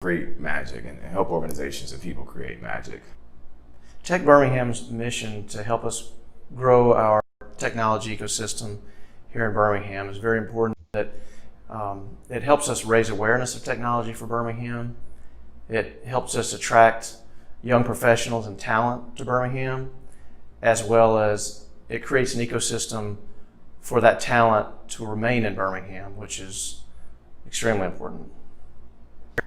create magic and help organizations and people create magic. Tech Birmingham's mission to help us grow our technology ecosystem here in Birmingham is very important. That it helps us raise awareness of technology for Birmingham. It helps us attract young professionals and talent to Birmingham, as well as it creates an ecosystem for that talent to remain in Birmingham, which is extremely important.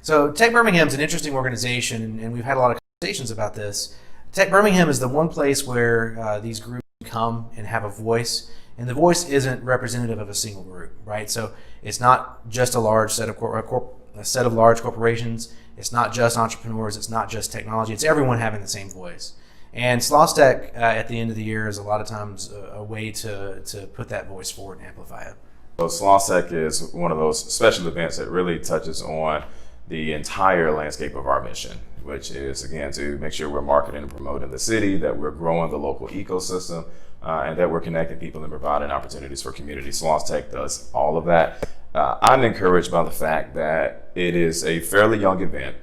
So Tech Birmingham is an interesting organization, and we've had a lot of conversations about this. Tech Birmingham is the one place where these groups come and have a voice, and the voice isn't representative of a single group, right? So it's not just a large set of large corporations. It's not just entrepreneurs. It's not just technology. It's everyone having the same voice. And SlossTech at the end of the year is a lot of times a way to put that voice forward and amplify it. So SlossTech is one of those special events that really touches on the entire landscape of our mission, which is, again, to make sure we're marketing and promoting the city, that we're growing the local ecosystem, and that we're connecting people and providing opportunities for community. SlossTech does all of that. I'm encouraged by the fact that it is a fairly young event,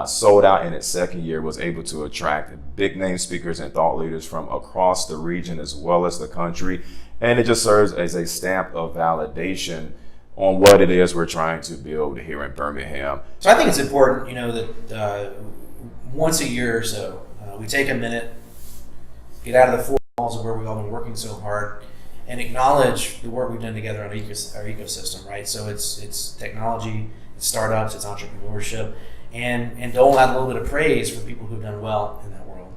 sold out in its second year, was able to attract big name speakers and thought leaders from across the region as well as the country. And it just serves as a stamp of validation on what it is we're trying to build here in Birmingham. So I think it's important, that once a year or so, we take a minute, get out of the four walls of where we've all been working so hard, and acknowledge the work we've done together on our ecosystem, right? So it's technology, it's startups, it's entrepreneurship, and dole out a little bit of praise for the people who've done well in that world.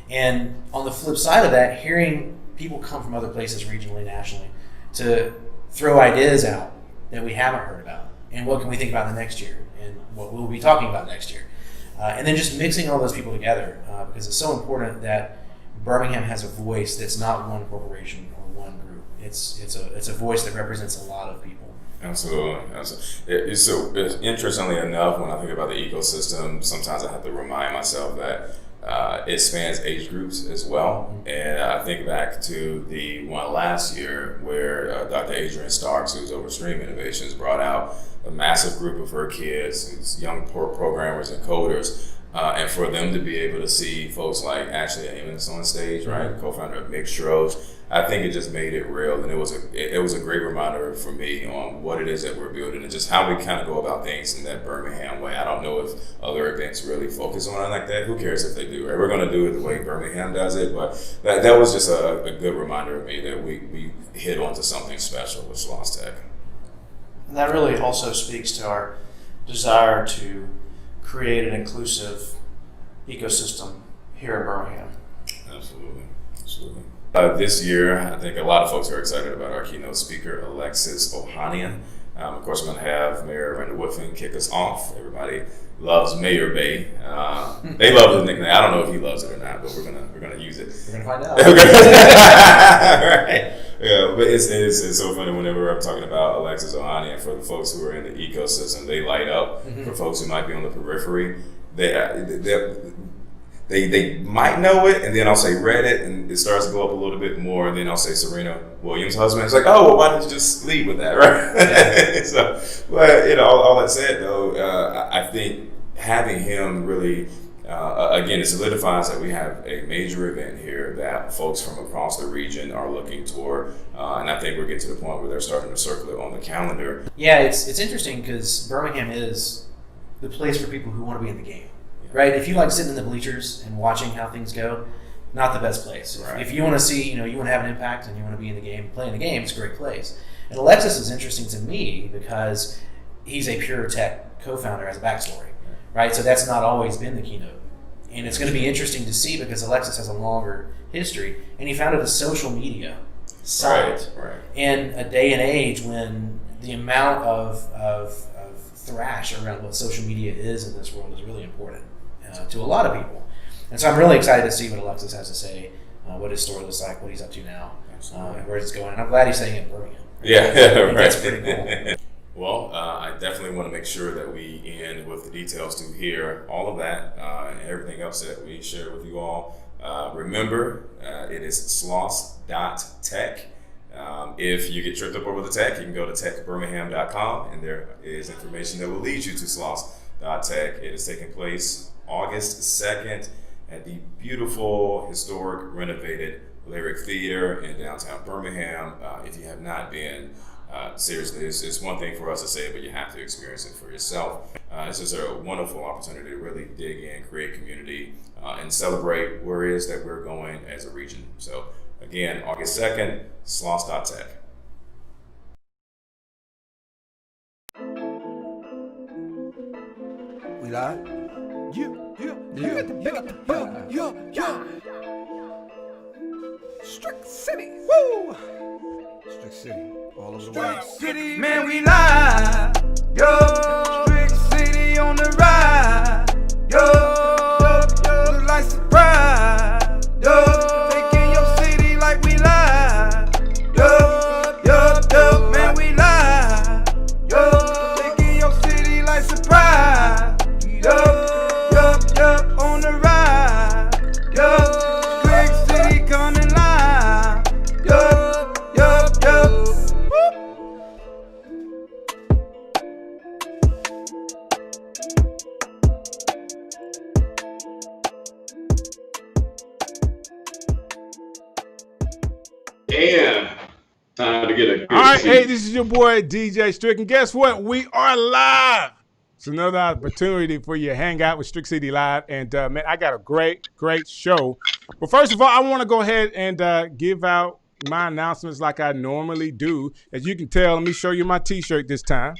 And on the flip side of that, hearing people come from other places regionally, nationally, to throw ideas out that we haven't heard about, and what can we think about in the next year, and what we'll be talking about next year. And then just mixing all those people together, because it's so important that Birmingham has a voice that's not one corporation or one group. It's a voice that represents a lot of people. Absolutely. So interestingly enough, when I think about the ecosystem, sometimes I have to remind myself that it spans age groups as well. And I think back to the one last year where Dr. Adrian Starks, who's over Stream Innovations, brought out a massive group of her kids, these young programmers and coders, and for them to be able to see folks like Ashley Amos on stage, right, co-founder of Mixtros, I think it just made it real, and it was a great reminder for me on what it is that we're building and just how we kind of go about things in that Birmingham way. I don't know if other events really focus on it like that. Who cares if they do, right? We're going to do it the way Birmingham does it, but that was just a good reminder of me that we hit onto something special with SlossTech. And that really also speaks to our desire to create an inclusive ecosystem here in Birmingham. Absolutely. This year, I think a lot of folks are excited about our keynote speaker, Alexis Ohanian. Of course, we're going to have Mayor Randall Whiffen kick us off. Everybody loves Mayor Bay. They love the nickname. I don't know if he loves it or not, but we're gonna use it. We're going to find out. Right. Yeah, but it's so funny whenever I'm talking about Alexis Ohanian. For the folks who are in the ecosystem, they light up. For folks who might be on the periphery, they might know it, and then I'll say Reddit, and it starts to go up a little bit more, and then I'll say Serena Williams' husband. It's like, oh, well, why didn't you just lead with that, right? Yeah. So, but all that said, though, I think having him really, again, it solidifies that we have a major event here that folks from across the region are looking toward, and I think we're getting to the point where they're starting to circle it on the calendar. Yeah, it's interesting because Birmingham is the place for people who want to be in the game. Right? If you like sitting in the bleachers and watching how things go, not the best place. Right. If you want to see, you want to have an impact and you want to be in the game, playing the game, it's a great place. And Alexis is interesting to me because he's a pure tech co-founder, has a backstory, right? So that's not always been the keynote. And it's going to be interesting to see because Alexis has a longer history, and he founded a social media site. Right. In a day and age when the amount of thrash around what social media is in this world is really important to a lot of people. And so I'm really excited to see what Alexis has to say, what his story looks like, what he's up to now, where it's going. And I'm glad he's staying in Birmingham. Yeah, right. That's pretty cool. Well, I definitely want to make sure that we end with the details to hear all of that and everything else that we share with you all. Remember, it is sloss.tech. If you get tripped up over the tech, you can go to techbirmingham.com, and there is information that will lead you to Sloss. Tech. It is taking place August 2nd at the beautiful, historic, renovated Lyric Theater in downtown Birmingham. If you have not been, seriously, it's one thing for us to say it, but you have to experience it for yourself. This is a wonderful opportunity to really dig in, create community, and celebrate where it is that we're going as a region. So again, August 2nd, sloss.tech. We live? Yeah. Strick City. Woo! Strick City. All over the world. City, man, we live. Yo, Strick City on the ride. Yo, look like surprise. Yo, taking your city like we live. Yo, man, we live. Yo, taking your city like surprise. Yo, on the ride. Yo, Strick City coming live. Yo. Whoop. And time to get a good All right, seat. hey, this is your boy DJ Strick, and guess what? We are live. It's another opportunity for you to hang out with Strick City Live, and man, I got a great show. But first of all, I want to go ahead and give out my announcements like I normally do. As you can tell, let me show you my T-shirt this time.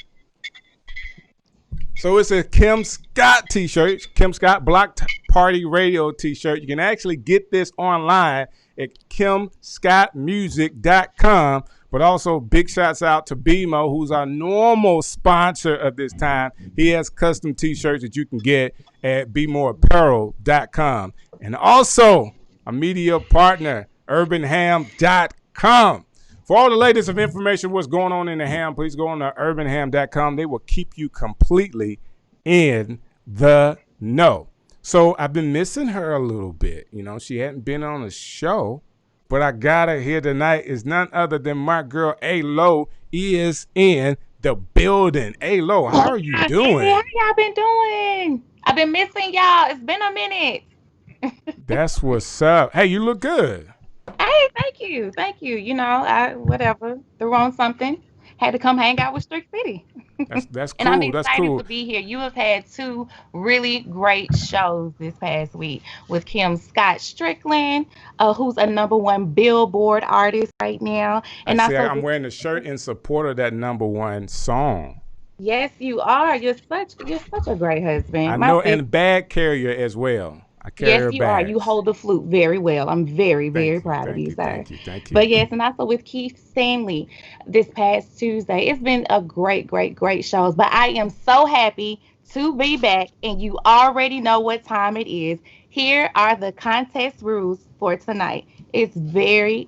So it's a Kim Scott T-shirt, Kim Scott Block Party Radio T-shirt. You can actually get this online at kimscottmusic.com. But also big shouts out to BMO, who's our normal sponsor of this time. He has custom T-shirts that you can get at bmoreapparel.com. And also a media partner, urbanham.com. For all the latest of information, what's going on in the ham, please go on to urbanham.com. They will keep you completely in the know. So I've been missing her a little bit. You know, she hadn't been on the show. But I got her here tonight is none other than my girl A-Lo is in the building. A-Lo, how are you doing? Hey, how y'all been doing? I've been missing y'all. It's been a minute. That's what's up. Hey, you look good. Hey, thank you. You know, I threw on something. Had to come hang out with Strick City. That's cool. And I'm excited That's cool. to be here. You have had two really great shows this past week with Kim Scott Strickland, who's a #1 Billboard artist right now. And I'm wearing the shirt in support of that #1 song. Yes, you are. You're such a great husband. I know, and bag carrier as well. I carry her Yes, you are. bags. You hold the flute very well. I'm very proud of you, sir. Thank you. But yes, and also with Keith Stanley this past Tuesday. It's been a great shows. But I am so happy to be back, and you already know what time it is. Here are the contest rules for tonight. It's very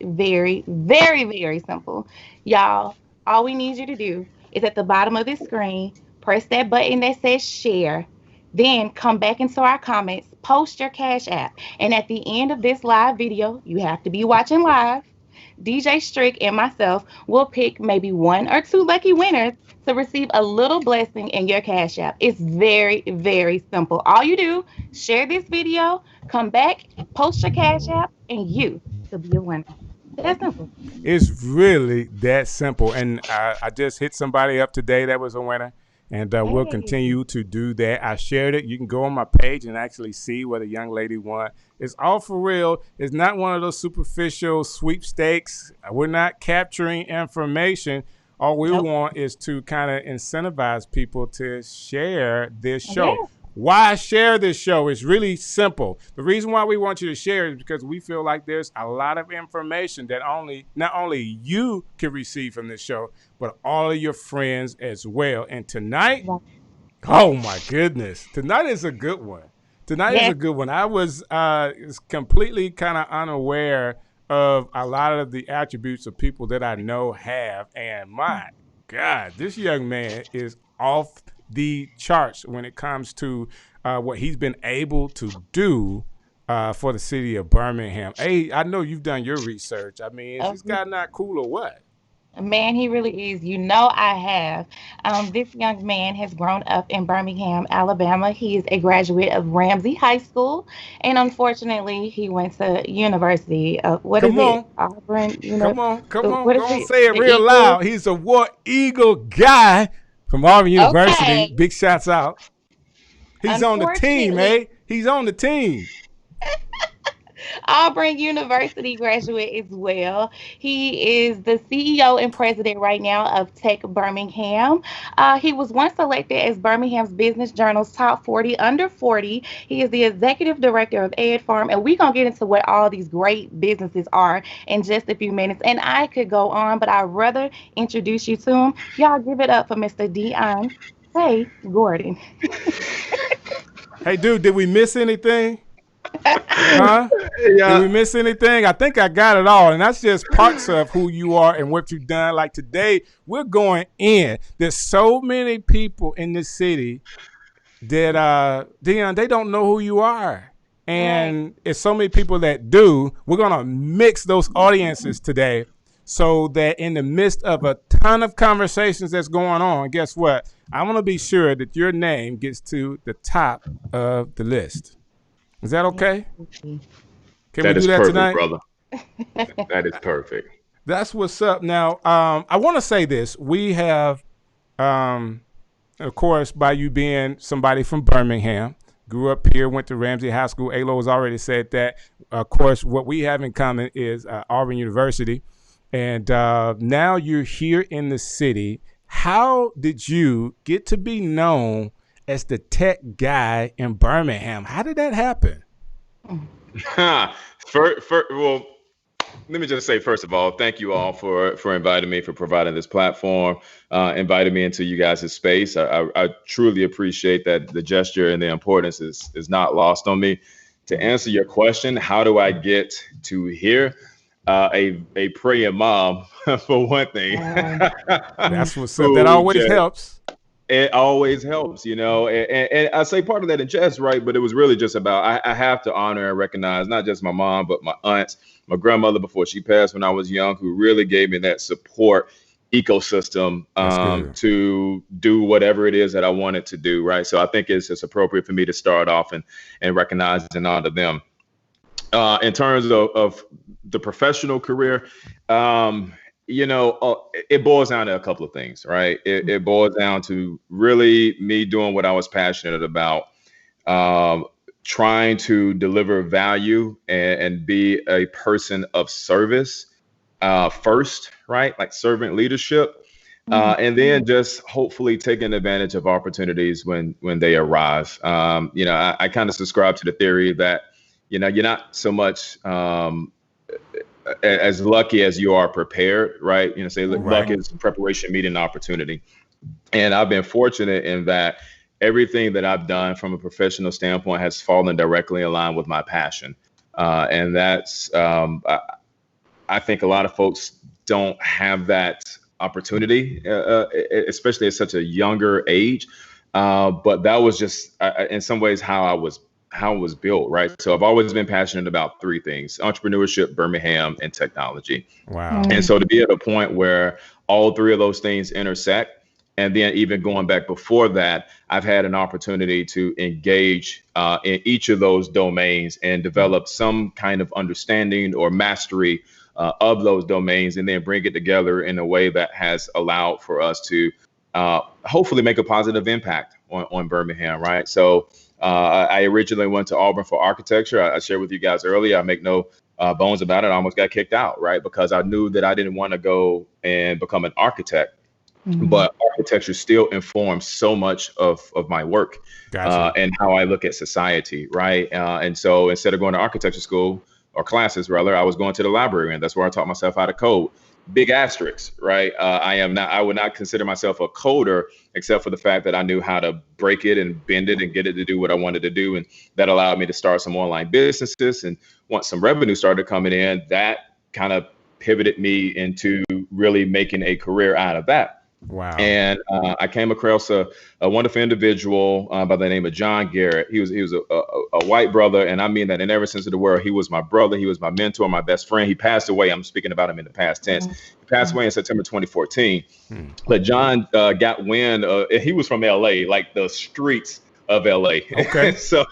simple. Y'all, all we need you to do is at the bottom of the screen, press that button that says share. Then come back into our comments, post your Cash App. And at the end of this live video, you have to be watching live. DJ Strick and myself will pick maybe 1 or 2 lucky winners to receive a little blessing in your Cash App. It's very simple. All you do, share this video, come back, post your Cash App, and you will be a winner. That's simple. It's really that simple. And I just hit somebody up today that was a winner. And we'll continue to do that. I shared it. You can go on my page and actually see what a young lady won. It's all for real. It's not one of those superficial sweepstakes. We're not capturing information. All we want is to kind of incentivize people to share this show. Yes. Why share this show? It's really simple. The reason why we want you to share is because we feel like there's a lot of information that not only you can receive from this show, but all of your friends as well. And tonight, oh my goodness, tonight is a good one. Is a good one. I was completely kind of unaware of a lot of the attributes of people that I know have. And my God, this young man is off the charts when it comes to what he's been able to do for the city of Birmingham. Hey, I know you've done your research. I mean, is this guy not cool or what? Man, he really is. You know, I have. This young man has grown up in Birmingham, Alabama. He is a graduate of Ramsey High School, and unfortunately, he went to university. What is Come it? on. Auburn. Come on, come on, What is go on, it? say it The real Eagles. loud. He's a War Eagle guy from Auburn University. Okay. Big shouts out. He's on the team, Unfortunately, eh? He's on the team. Auburn University graduate as well. He is the CEO and president right now of Tech Birmingham. He was once selected as Birmingham's Business Journal's top 40 under 40. He is the executive director of Ed Farm, and we're going to get into what all these great businesses are in just a few minutes. And I could go on, but I'd rather introduce you to him. Y'all give it up for Mr. Deon. Hey, Gordon. Hey, dude, did we miss anything? Huh? Did we miss anything? I think I got it all. And that's just parts of who you are and what you've done. Like today, we're going in. There's so many people in this city that, Deon, they don't know who you are. And it's so many people that do. We're going to mix those audiences today so that in the midst of a ton of conversations that's going on, guess what? I want to be sure that your name gets to the top of the list. Is that okay? Can That we is do that perfect, tonight? brother. That is perfect. That's what's up. Now, I want to say this. We have, of course, by you being somebody from Birmingham, grew up here, went to Ramsey High School. Alo has already said that. Of course, what we have in common is Auburn University. And now you're here in the city. How did you get to be known as the tech guy in Birmingham? How did that happen? Well, let me just say, first of all, thank you all for inviting me, for providing this platform, inviting me into you guys' space. I truly appreciate that. The gesture and the importance is not lost on me. To answer your question, how do I get to here? A praying mom, for one thing. That's what's up. That always helps. It always helps, and I say part of that in jest, right? But it was really just about, I have to honor and recognize not just my mom, but my aunts, my grandmother before she passed when I was young, who really gave me that support ecosystem to do whatever it is that I wanted to do, right? So I think it's just appropriate for me to start off and recognize and honor them. In terms of the professional career, it boils down to a couple of things, right? It boils down to really me doing what I was passionate about, trying to deliver value and be a person of service first, right? Like servant leadership. And then just hopefully taking advantage of opportunities when they arise. I kind of subscribe to the theory that, you're not so much as lucky as you are prepared, right? Say luck is preparation meeting opportunity. And I've been fortunate in that everything that I've done from a professional standpoint has fallen directly in line with my passion. And that's, I think a lot of folks don't have that opportunity, especially at such a younger age. But that was just in some ways how it was built, right? So I've always been passionate about three things: entrepreneurship, Birmingham, and technology. Wow. And so to be at a point where all three of those things intersect, and then even going back before that, I've had an opportunity to engage in each of those domains and develop some kind of understanding or mastery of those domains, and then bring it together in a way that has allowed for us to hopefully make a positive impact on Birmingham, right? So I originally went to Auburn for architecture. I shared with you guys earlier, I make no bones about it. I almost got kicked out, right? Because I knew that I didn't want to go and become an architect. But architecture still informs so much of my work. Gotcha. And how I look at society, right? And so instead of going to architecture school, or classes rather, I was going to the library, and that's where I taught myself how to code. Big asterisks, right? I would not consider myself a coder, except for the fact that I knew how to break it and bend it and get it to do what I wanted to do. And that allowed me to start some online businesses. And once some revenue started coming in, that kind of pivoted me into really making a career out of that. Wow. And I came across a wonderful individual by the name of John Garrett. He was a white brother, and I mean that in every sense of the word. He was my brother. He was my mentor, my best friend. He passed away. I'm speaking about him in the past tense. He passed away in September 2014. But John got wind. He was from LA, like the streets of LA. Okay. So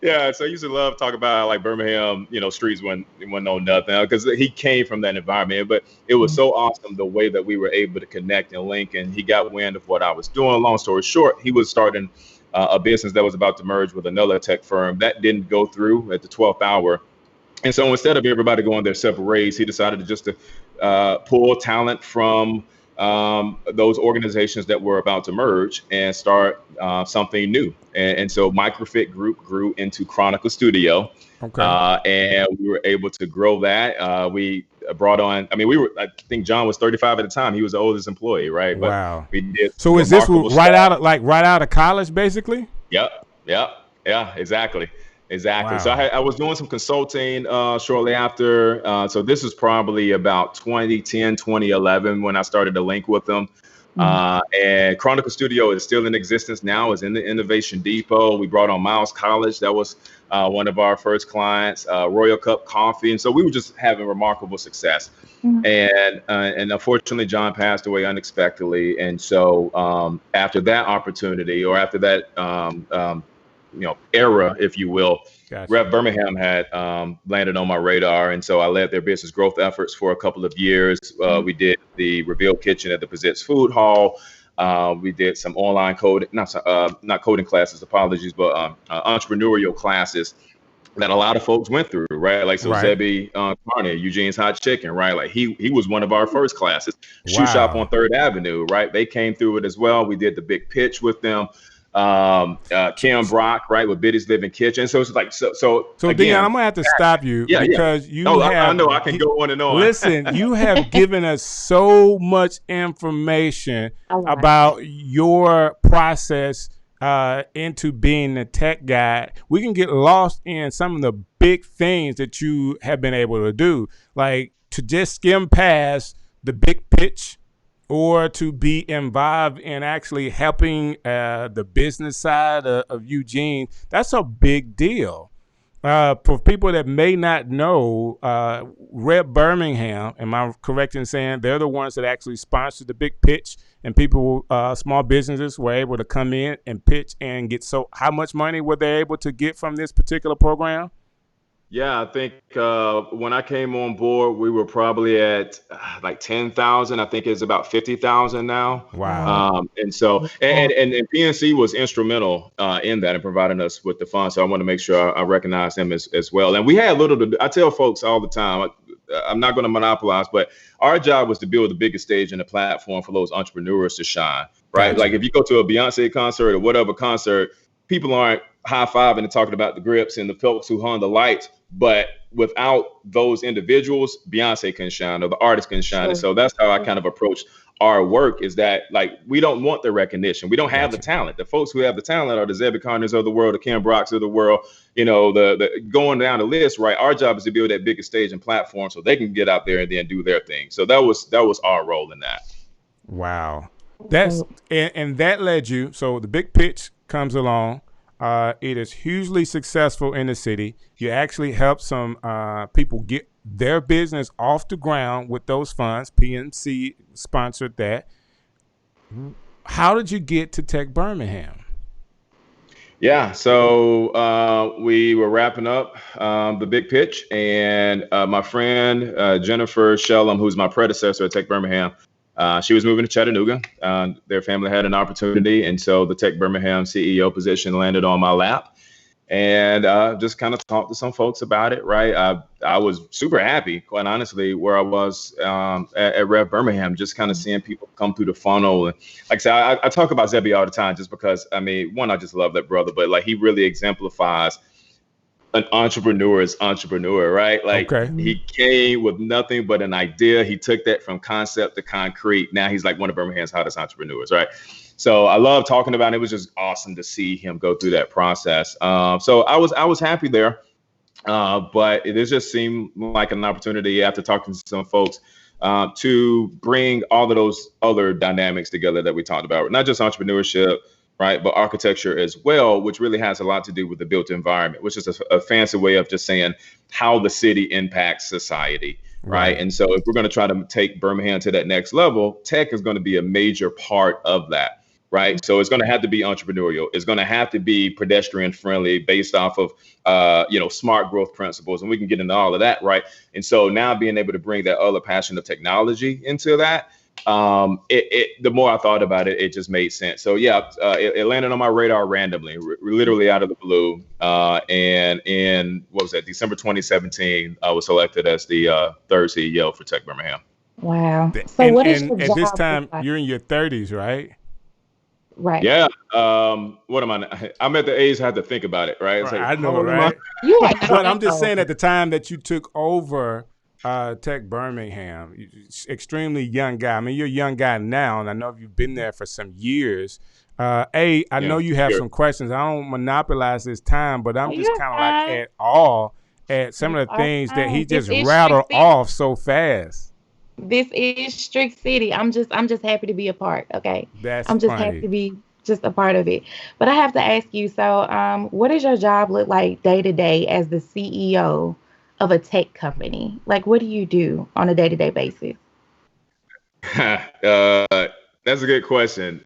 yeah, so I used to love talk about like Birmingham, streets when no nothing, because he came from that environment. But it was so awesome the way that we were able to connect and link, and he got wind of what I was doing. Long story short, he was starting a business that was about to merge with another tech firm. That didn't go through at the 12th hour. And so instead of everybody going their separate ways, he decided to pull talent from those organizations that were about to merge and start something new. And so Microfit Group grew into Chronicle Studio. Okay. And we were able to grow that. We brought on, I think John was 35 at the time. He was the oldest employee, right? But wow. we did So is this right stuff. out of college, basically? Yep. Yeah, exactly. Wow. So I was doing some consulting shortly after. So this was probably about 2010, 2011 when I started to link with them. And Chronicle Studio is still in existence now. It's in the Innovation Depot. We brought on Miles College. That was one of our first clients, Royal Cup Coffee. And so we were just having remarkable success. And unfortunately, John passed away unexpectedly. And so after that opportunity, or after that era, if you will, Gotcha. Rev Birmingham had landed on my radar, and so I led their business growth efforts for a couple of years. We did the Reveal Kitchen at the Pizzitz Food Hall. We did some online coding, not coding classes, apologies, but entrepreneurial classes that a lot of folks went through, right? Like, so Right. Zebby Carney, Eugene's Hot Chicken, right? Like he was one of our first classes. Shoe Wow. Shop on 3rd Avenue, right? They came through it as well. We did the big pitch with them. Kim Brock, right, with Biddy's Living Kitchen. So it's like, so again, Deon, I'm gonna have to stop you because you Oh, have. I know I can go on and on. Listen, you have given us so much information about your process into being a tech guy. We can get lost in some of the big things that you have been able to do, like to just skim past the big pitch, or to be involved in actually helping the business side of Eugene. That's a big deal. For people that may not know, Red Birmingham, am I correct in saying they're the ones that actually sponsor the big pitch, and people, small businesses were able to come in and pitch and get, so how much money were they able to get from this particular program? Yeah, I think when I came on board, we were probably at like 10,000. I think it's about 50,000 now. Wow. And so, and PNC was instrumental in that and providing us with the funds. So I want to make sure I recognize them as well. And we had little to do. I tell folks all the time, I'm not going to monopolize, but our job was to build the biggest stage and a platform for those entrepreneurs to shine, right? Gotcha. Like if you go to a Beyonce concert or whatever concert, people aren't high-fiving and talking about the grips and the folks who hung the lights. But without those individuals, Beyonce can shine, or the artist can shine. And so that's how I kind of approach our work, is that like we don't want the recognition. We don't have the talent. The folks who have the talent are the Zebby Carners of the world, the Kim Brocks of the world, the going down the list, right? Our job is to build that biggest stage and platform so they can get out there and then do their thing. So that was our role in that. Wow. That's and that led you. So the big pitch comes along. It is hugely successful in the city. You actually help some people get their business off the ground with those funds. PNC sponsored that. How did you get to Tech Birmingham? Yeah, so we were wrapping up the big pitch, and my friend Jennifer Shellum, who's my predecessor at Tech Birmingham, she was moving to Chattanooga. Their family had an opportunity, and so the Tech Birmingham CEO position landed on my lap. And just kind of talked to some folks about it, right? I was super happy, quite honestly, where I was at Rev Birmingham, just kind of seeing people come through the funnel. And like I said, I talk about Zebby all the time just because, one, I just love that brother, but like he really exemplifies an entrepreneur's entrepreneur, right? Like he came with nothing but an idea. He took that from concept to concrete. Now he's like one of Birmingham's hottest entrepreneurs, right? So I love talking about it. It was just awesome to see him go through that process. So I was happy there, but it just seemed like an opportunity after talking to some folks to bring all of those other dynamics together that we talked about, not just entrepreneurship, right, but architecture as well, which really has a lot to do with the built environment, which is a fancy way of just saying how the city impacts society, right? And so if we're going to try to take Birmingham to that next level, tech is going to be a major part of that. Right. So it's going to have to be entrepreneurial. It's going to have to be pedestrian friendly based off of, smart growth principles. And we can get into all of that. Right. And so now being able to bring that other passion of technology into that, the more I thought about it, it just made sense. So, yeah, it landed on my radar randomly, literally out of the blue. And in what was that, December 2017, I was selected as the third CEO for Tech Birmingham. Wow. So what is your at job this time, look like? you're in your 30s, right? Right. Yeah. What am I? I'm at the age I have to think about it, right? It's like, I know, how old am I? right? You are But I'm just so- saying, at the time that you took over Tech Birmingham, extremely young guy. I mean, you're a young guy now, and I know you've been there for some years. I know you have some questions. I don't monopolize this time, but I'm just kind of like at awe at some of the things that he just rattled off so fast. This is Strick City. I'm just happy to be a part. Okay. That's I'm just funny. happy to be just a part of it. But I have to ask you, so what does your job look like day to day as the CEO of a tech company? Like, what do you do on a day-to-day basis? That's a good question.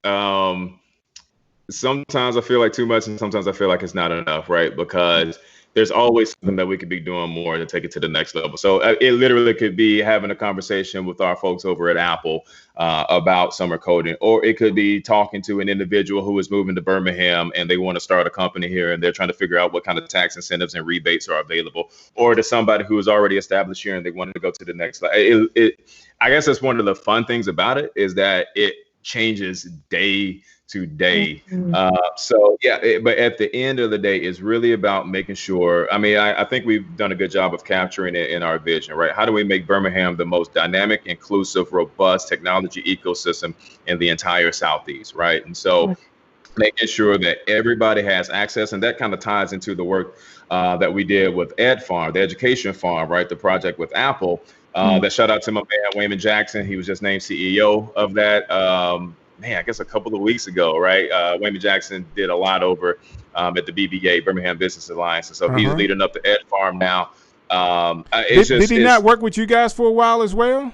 Sometimes I feel like too much, and sometimes I feel like it's not enough, right? Because there's always something that we could be doing more to take it to the next level. So it literally could be having a conversation with our folks over at Apple about summer coding, or it could be talking to an individual who is moving to Birmingham and they want to start a company here and they're trying to figure out what kind of tax incentives and rebates are available, or to somebody who is already established here and they want to go to the next level. I guess that's one of the fun things about it, is that it changes day to day. But at the end of the day, it's really about making sure, I think we've done a good job of capturing it in our vision, right? How do we make Birmingham the most dynamic, inclusive, robust technology ecosystem in the entire Southeast, right? And so making sure that everybody has access, and that kind of ties into the work that we did with Ed Farm, the education farm, right? The project with Apple. That shout out to my man, Wayman Jackson. He was just named CEO of that. I guess a couple of weeks ago, right? Wayman Jackson did a lot over at the BBA, Birmingham Business Alliance. And so he's leading up the Ed Farm now. Did he not work with you guys for a while as well?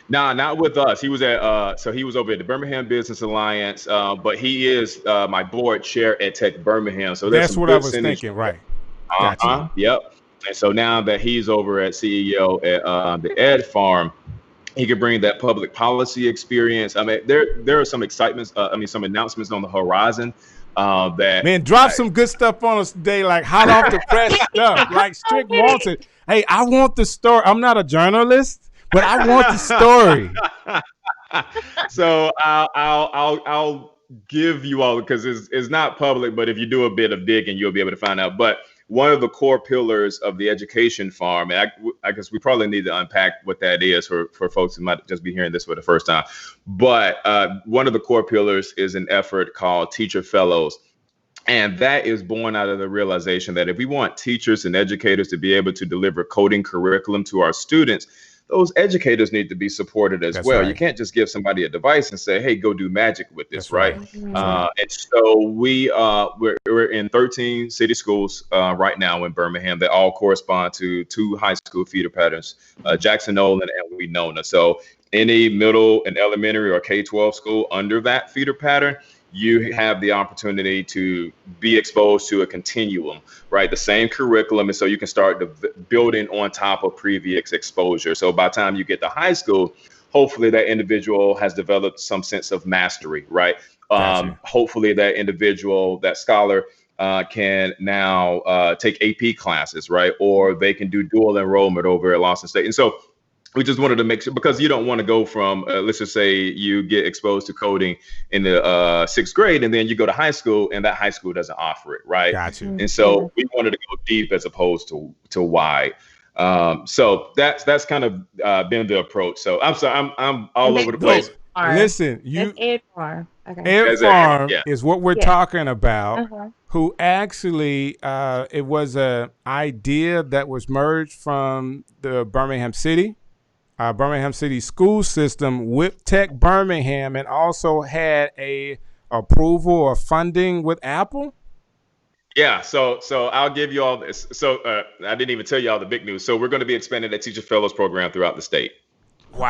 Nah, not with us. He was he was over at the Birmingham Business Alliance, but he is my board chair at Tech Birmingham. So that's what I was thinking, right? Gotcha. Yep. And so now that he's over at CEO at the Ed Farm, he can bring that public policy experience. There are some excitements. Some announcements on the horizon. Drop some good stuff on us today, like hot off the press stuff. Like Strick wants it. Hey, I want the story. I'm not a journalist, but I want the story. So I'll give you all, because it's not public, but if you do a bit of digging, you'll be able to find out. But one of the core pillars of the education farm, and I guess we probably need to unpack what that is for folks who might just be hearing this for the first time. But one of the core pillars is an effort called Teacher Fellows. And that is born out of the realization that if we want teachers and educators to be able to deliver coding curriculum to our students, those educators need to be supported as well. Right. You can't just give somebody a device and say, hey, go do magic with this, right? And so we're in 13 city schools right now in Birmingham that all correspond to 2 high school feeder patterns, Jackson Nolan and Winona. So any middle and elementary or K-12 school under that feeder pattern, you have the opportunity to be exposed to a continuum, right? The same curriculum. And so you can start building on top of previous exposure. So by the time you get to high school, hopefully that individual has developed some sense of mastery, right? Gotcha. Hopefully that individual, that scholar, can now take AP classes, right? Or they can do dual enrollment over at Lawson State. And so we just wanted to make sure, because you don't want to go from, let's just say you get exposed to coding in the 6th grade, and then you go to high school and that high school doesn't offer it, right? Gotcha. And so we wanted to go deep as opposed to wide. So that's kind of been the approach. So I'm sorry, I'm all over the place. Listen, Ed Farm. Okay. Ed Farm is what we're talking about. Who actually, it was an idea that was merged from the Birmingham City Birmingham City school system with Tech Birmingham, and also had a approval or funding with Apple? Yeah, so I'll give you all this. So I didn't even tell you all the big news. So we're going to be expanding the Teacher Fellows program throughout the state. Wow.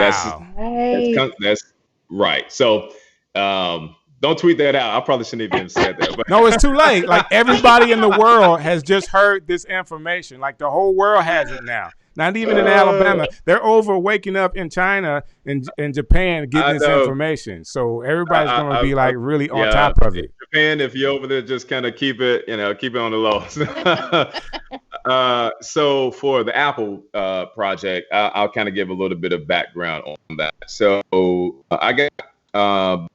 That's right. So don't tweet that out. I probably shouldn't have even said that. But No, it's too late. Like, everybody in the world has just heard this information. Like, the whole world has it now. Not even in Alabama. They're over waking up in China and Japan getting this information. So everybody's going to be like really on top of it. Japan, if you're over there, just kind of keep it on the low. So for the Apple project, I'll kind of give a little bit of background on that. So I got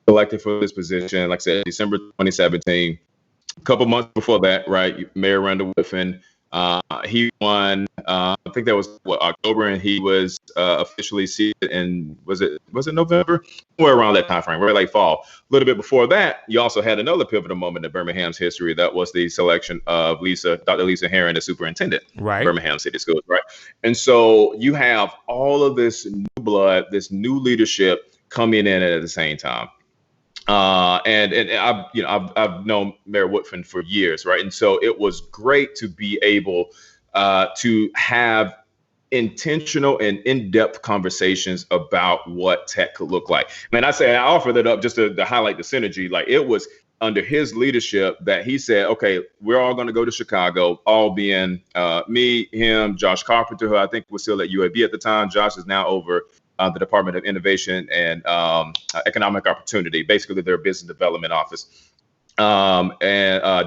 elected for this position, like I said, December 2017. A couple months before that, right, Mayor Randall Whiffen, he won. I think that was October, and he was officially seated in was it November? Somewhere around that time frame, right, like fall. A little bit before that, you also had another pivotal moment in Birmingham's history. That was the selection of Dr. Lisa Herron, as superintendent, right, Birmingham City Schools, right. And so you have all of this new blood, this new leadership coming in at the same time. And I've known Mayor Woodfin for years, right? And so it was great to be able to have intentional and in-depth conversations about what tech could look like. Man, I offer that up just to highlight the synergy. Like, it was under his leadership that he said, okay, we're all going to go to Chicago, all being me, him, Josh Carpenter, who I think was still at UAB at the time. Josh is now over the Department of Innovation and Economic Opportunity, basically their business development office. And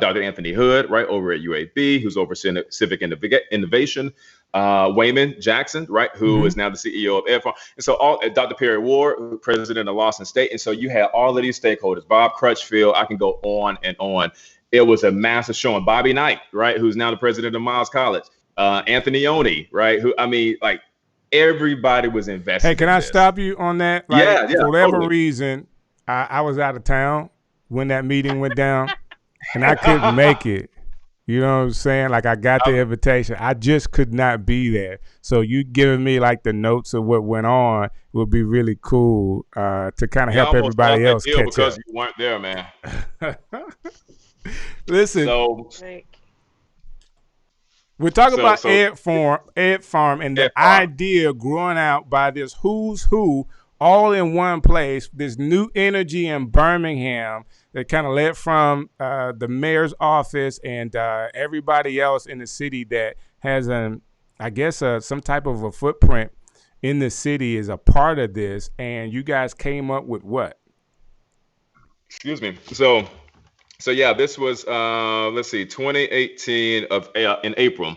Dr. Anthony Hood, right, over at UAB, who's overseeing civic innovation. Wayman Jackson, right, who is now the CEO of EdFarm. And so Dr. Perry Ward, president of Lawson State. And so you had all of these stakeholders, Bob Crutchfield, I can go on and on. It was a massive showing. Bobby Knight, right, who's now the president of Miles College. Anthony Oni, right, everybody was invested. Hey, can I stop you on that? Like, yeah. For whatever totally. reason, I was out of town when that meeting went down, and I couldn't make it. You know what I'm saying? Like, I got the invitation. I just could not be there. So you giving me like the notes of what went on would be really cool to kind of help everybody else catch because up. you weren't there, man. Listen. So we're talking about Ed Farm and the idea growing out by this who's who all in one place, this new energy in Birmingham that kind of led from the mayor's office and everybody else in the city that has some type of a footprint in the city is a part of this. And you guys came up with what? Excuse me. So yeah, this was 2018 in April.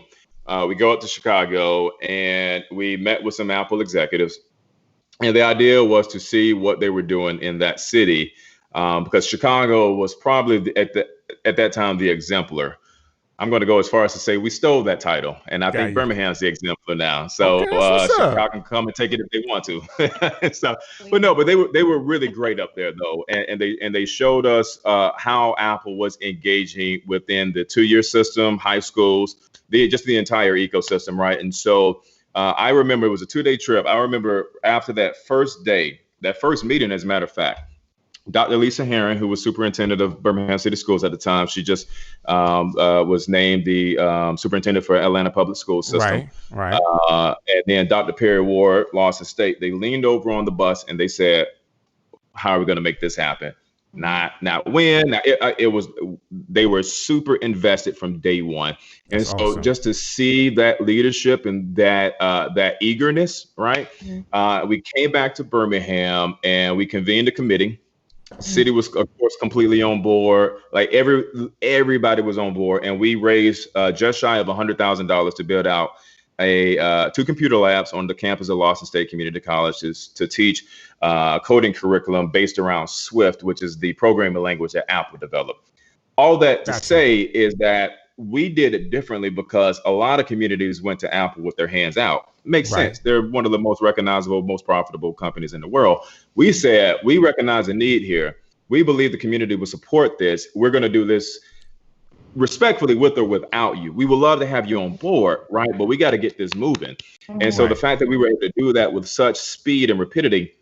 We go up to Chicago and we met with some Apple executives, and the idea was to see what they were doing in that city, because Chicago was probably at that time the exemplar. I'm going to go as far as to say we stole that title, and I think Birmingham's the exemplar now. So Chicago can come and take it if they want to. But they were really great up there though, and they showed us how Apple was engaging within the 2-year system, high schools, the entire ecosystem, right? And so I remember it was a 2-day trip. I remember after that first meeting, as a matter of fact, Dr. Lisa Herron, who was superintendent of Birmingham City Schools at the time, she just was named the superintendent for Atlanta Public School System. Right. And then Dr. Perry Ward, Lawson State, they leaned over on the bus and they said, "How are we going to make this happen?" Not when. They were super invested from day one, and That's so awesome. Just to see that leadership and that eagerness, right? We came back to Birmingham and we convened a committee. City was, of course, completely on board. Like everybody was on board, and we raised just shy of $100,000 to build out 2 computer labs on the campus of Lawson State Community College to teach coding curriculum based around Swift, which is the programming language that Apple developed. All that to say is that we did it differently because a lot of communities went to Apple with their hands out. Makes sense. They're one of the most recognizable, most profitable companies in the world. We said, we recognize a need here. We believe the community will support this. We're going to do this respectfully, with or without you. We would love to have you on board, right? But we got to get this moving. And so the fact that we were able to do that with such speed and rapidity,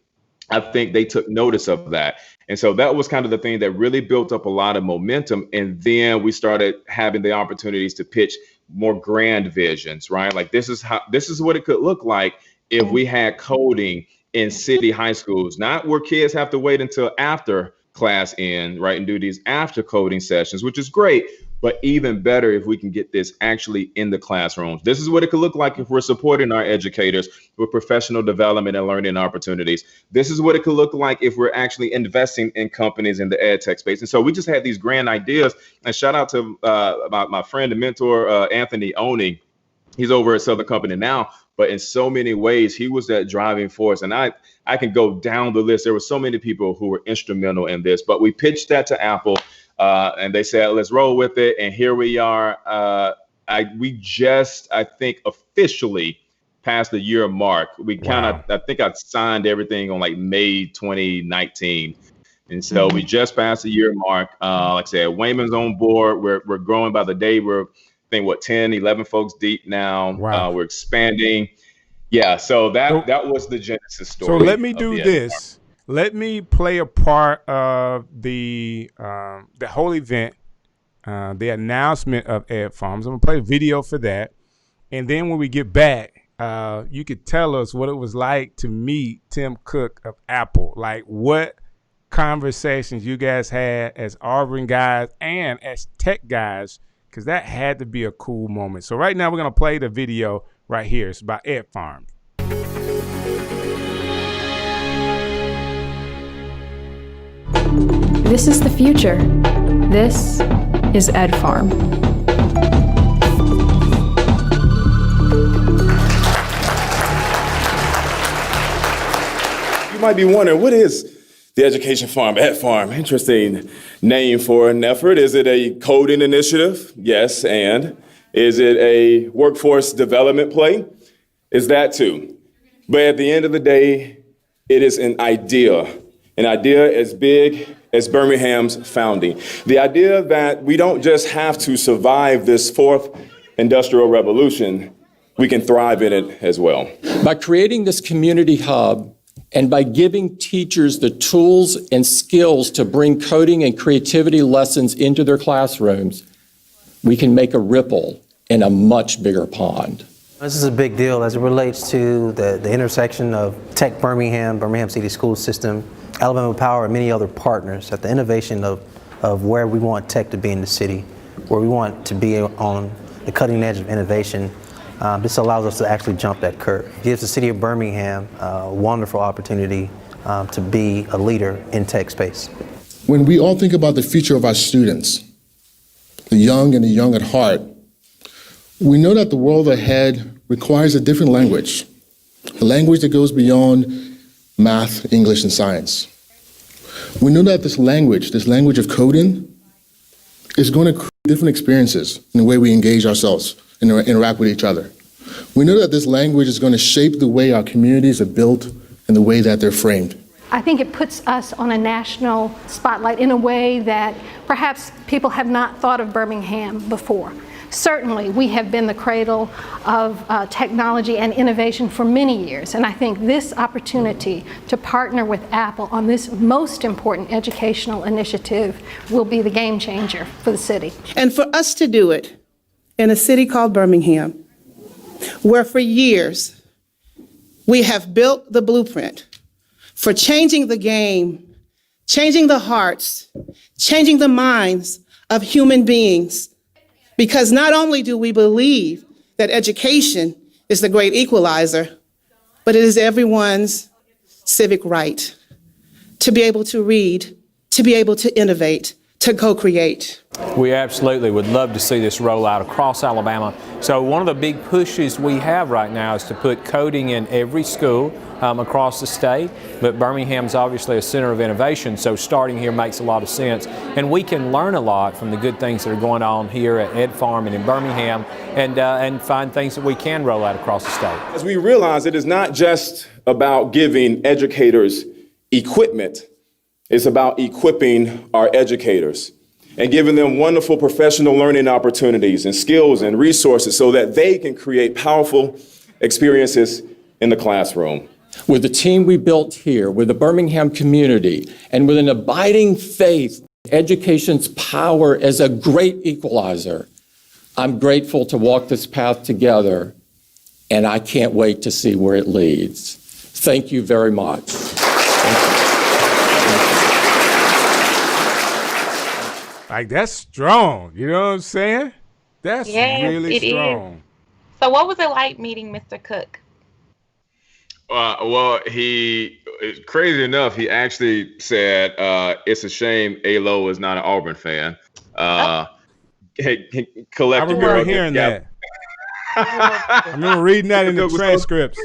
I think they took notice of that. And so that was kind of the thing that really built up a lot of momentum. And then we started having the opportunities to pitch more grand visions, right? Like this is what it could look like if we had coding in city high schools, not where kids have to wait until after class end, right, and do these after coding sessions, which is great. But even better if we can get this actually in the classrooms. This is what it could look like if we're supporting our educators with professional development and learning opportunities. This is what it could look like if we're actually investing in companies in the ed tech space. And so we just had these grand ideas. And shout out to my friend and mentor, Anthony Oni. He's over at Southern Company now, but in so many ways, he was that driving force. And I can go down the list. There were so many people who were instrumental in this, but we pitched that to Apple. And they said, let's roll with it. And here we are. We just, I think, officially passed the year mark. We I think I signed everything on like May 2019. And so we just passed the year mark. Like I said, Wayman's on board. We're growing by the day. We're, I think, 10, 11 folks deep now. Wow. We're expanding. Yeah. So that was the genesis story. So let me do this. Let me play a part of the whole event, the announcement of Ed Farms. I'm gonna play a video for that, and then when we get back, you could tell us what it was like to meet Tim Cook of Apple. Like what conversations you guys had as Auburn guys and as tech guys, because that had to be a cool moment. So right now we're gonna play the video right here. It's about Ed Farms. This is the future. This is Ed Farm. You might be wondering, what is the Education Farm, Ed Farm? Interesting name for an effort. Is it a coding initiative? Yes, and is it a workforce development play? Is that too. But at the end of the day, it is an idea as big as Birmingham's founding. The idea that we don't just have to survive this fourth industrial revolution, we can thrive in it as well. By creating this community hub and by giving teachers the tools and skills to bring coding and creativity lessons into their classrooms, we can make a ripple in a much bigger pond. This is a big deal as it relates to the intersection of TechBirmingham, Birmingham City School System, Alabama Power, and many other partners at the innovation of where we want tech to be in the city, where we want to be on the cutting edge of innovation. This allows us to actually jump that curve. It gives the city of Birmingham a wonderful opportunity to be a leader in tech space. When we all think about the future of our students, the young and the young at heart, we know that the world ahead requires a different language, a language that goes beyond math, English, and science. We know that this language of coding, is going to create different experiences in the way we engage ourselves and interact with each other. We know that this language is going to shape the way our communities are built and the way that they're framed. I think it puts us on a national spotlight in a way that perhaps people have not thought of Birmingham before. Certainly, we have been the cradle of technology and innovation for many years, and I think this opportunity to partner with Apple on this most important educational initiative will be the game changer for the city. And for us to do it in a city called Birmingham, where for years we have built the blueprint for changing the game, changing the hearts, changing the minds of human beings. Because not only do we believe that education is the great equalizer, but it is everyone's civic right to be able to read, to be able to innovate, to co-create. We absolutely would love to see this roll out across Alabama. So one of the big pushes we have right now is to put coding in every school across the state, but Birmingham's obviously a center of innovation, so starting here makes a lot of sense. And we can learn a lot from the good things that are going on here at Ed Farm and in Birmingham, and find things that we can roll out across the state. As we realize, it is not just about giving educators equipment, it's about equipping our educators. and giving them wonderful professional learning opportunities and skills and resources so that they can create powerful experiences in the classroom. With the team we built here, with the Birmingham community, and with an abiding faith in education's power as a great equalizer, I'm grateful to walk this path together, and I can't wait to see where it leads. Thank you very much. Like, that's strong. You know what I'm saying? That's Yes, really it is. strong. So what was it like meeting Mr. Cook? Well, crazy enough, he actually said, it's a shame A-Lo is not an Auburn fan. I remember hearing that. I remember reading that in the transcripts.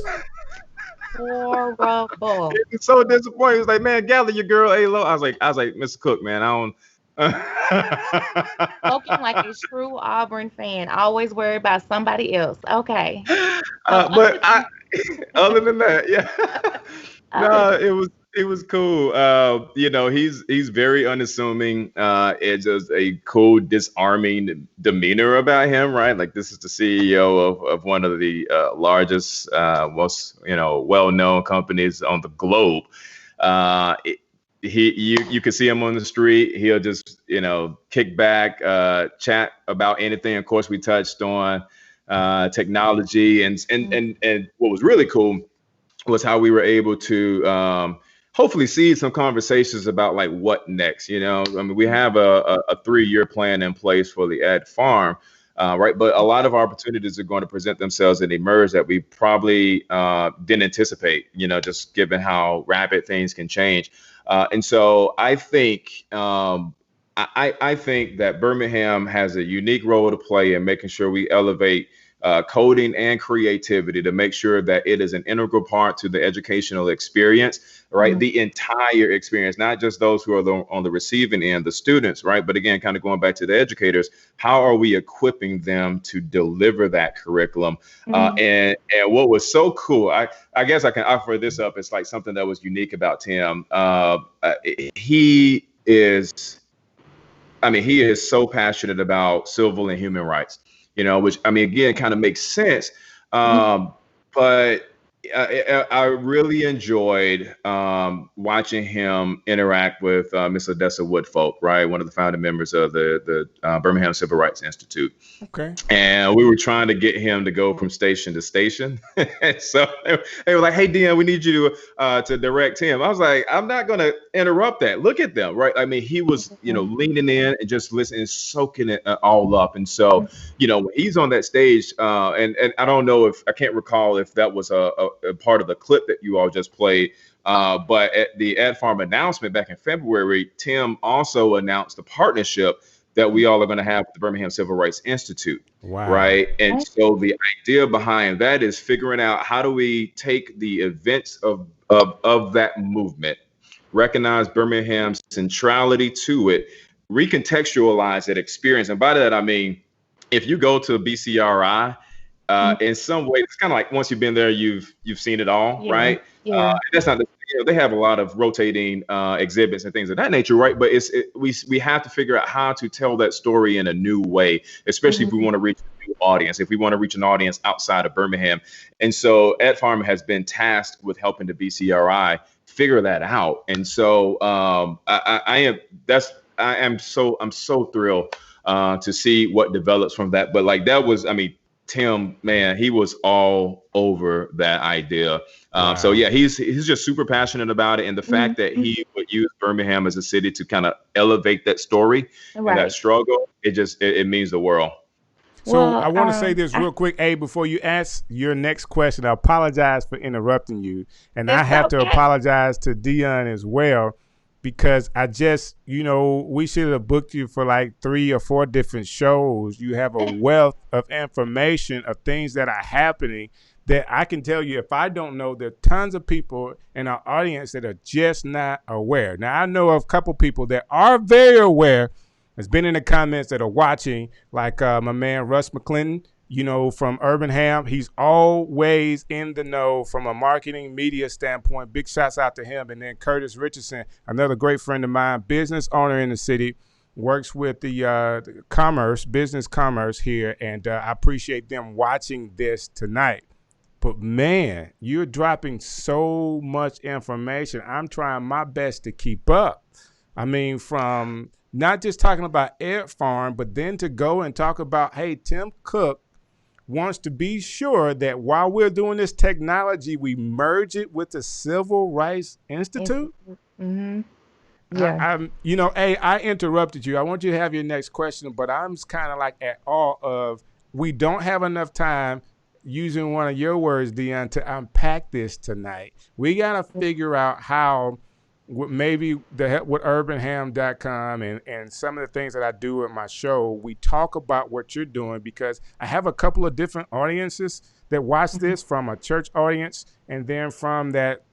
Horrible. It's so disappointing. He was like, man, gather your girl A-Lo. I was like, Mr. Cook, man, I don't. Spoken like a true Auburn fan. Always worry about somebody else. Okay. Other than that, yeah. No, it was cool. He's very unassuming. It's just a cool, disarming demeanor about him, right? Like, this is the CEO of one of the largest, most well-known companies on the globe. You can see him on the street. He'll just kick back, chat about anything. Of course, we touched on technology, and what was really cool was how we were able to hopefully seed some conversations about like what next. I mean, we have a 3-year plan in place for the Ed Farm, right? But a lot of opportunities are going to present themselves and emerge that we probably didn't anticipate. Just given how rapid things can change, and so I think. I think that Birmingham has a unique role to play in making sure we elevate coding and creativity to make sure that it is an integral part to the educational experience, right? Mm-hmm. The entire experience, not just those who are on the receiving end, the students, right? But again, kind of going back to the educators, how are we equipping them to deliver that curriculum? Mm-hmm. And what was so cool, I guess I can offer this up. It's like something that was unique about Tim. He is so passionate about civil and human rights, which, again, kind of makes sense. But I really enjoyed watching him interact with Miss Odessa Woodfolk, right? One of the founding members of the Birmingham Civil Rights Institute. Okay. And we were trying to get him to go from station to station. So they were like, hey, Deon, we need you to direct him. I was like, I'm not going to interrupt that. Look at them, right? I mean, he was, leaning in and just listening, soaking it all up. And so, when he's on that stage, and I don't know I can't recall if that was a part of the clip that you all just played. But at the Ed Farm announcement back in February, Tim also announced a partnership that we all are going to have with the Birmingham Civil Rights Institute. Wow. Right. And so the idea behind that is figuring out how do we take the events of that movement, recognize Birmingham's centrality to it, recontextualize that experience. And by that, I mean, if you go to BCRI, in some way, it's kind of like once you've been there, you've seen it all, right? Yeah. That's not they have a lot of rotating exhibits and things of that nature, right? But we have to figure out how to tell that story in a new way, especially if we want to reach a new audience, if we want to reach an audience outside of Birmingham. And so Ed Farm has been tasked with helping the BCRI figure that out. And so I'm so thrilled to see what develops from that. But like that was, Tim, man, he was all over that idea. Wow. So yeah, he's just super passionate about it, and the fact that he would use Birmingham as a city to kind of elevate that story and that struggle, it means the world. So I want to say this real quick, before you ask your next question. I apologize for interrupting you, and I have to apologize to Deon as well. Because I just, we should have booked you for like 3 or 4 different shows. You have a wealth of information of things that are happening that I can tell you, if I don't know, there are tons of people in our audience that are just not aware. Now, I know of a couple people that are very aware, has been in the comments that are watching, like my man Russ McClinton, from Urban Ham. He's always in the know from a marketing media standpoint. Big shouts out to him. And then Curtis Richardson, another great friend of mine, business owner in the city, works with the business commerce here, and I appreciate them watching this tonight. But man, you're dropping so much information. I'm trying my best to keep up. I mean, from not just talking about Ed Farm, but then to go and talk about, hey, Tim Cook wants to be sure that while we're doing this technology, we merge it with the Civil Rights Institute. Mm-hmm. Yeah. I interrupted you. I want you to have your next question, but I'm kind of like at awe of, we don't have enough time, using one of your words, Deon, to unpack this tonight. We got to figure out how, maybe with urbanham.com and some of the things that I do in my show, we talk about what you're doing, because I have a couple of different audiences that watch this, from a church audience and then from that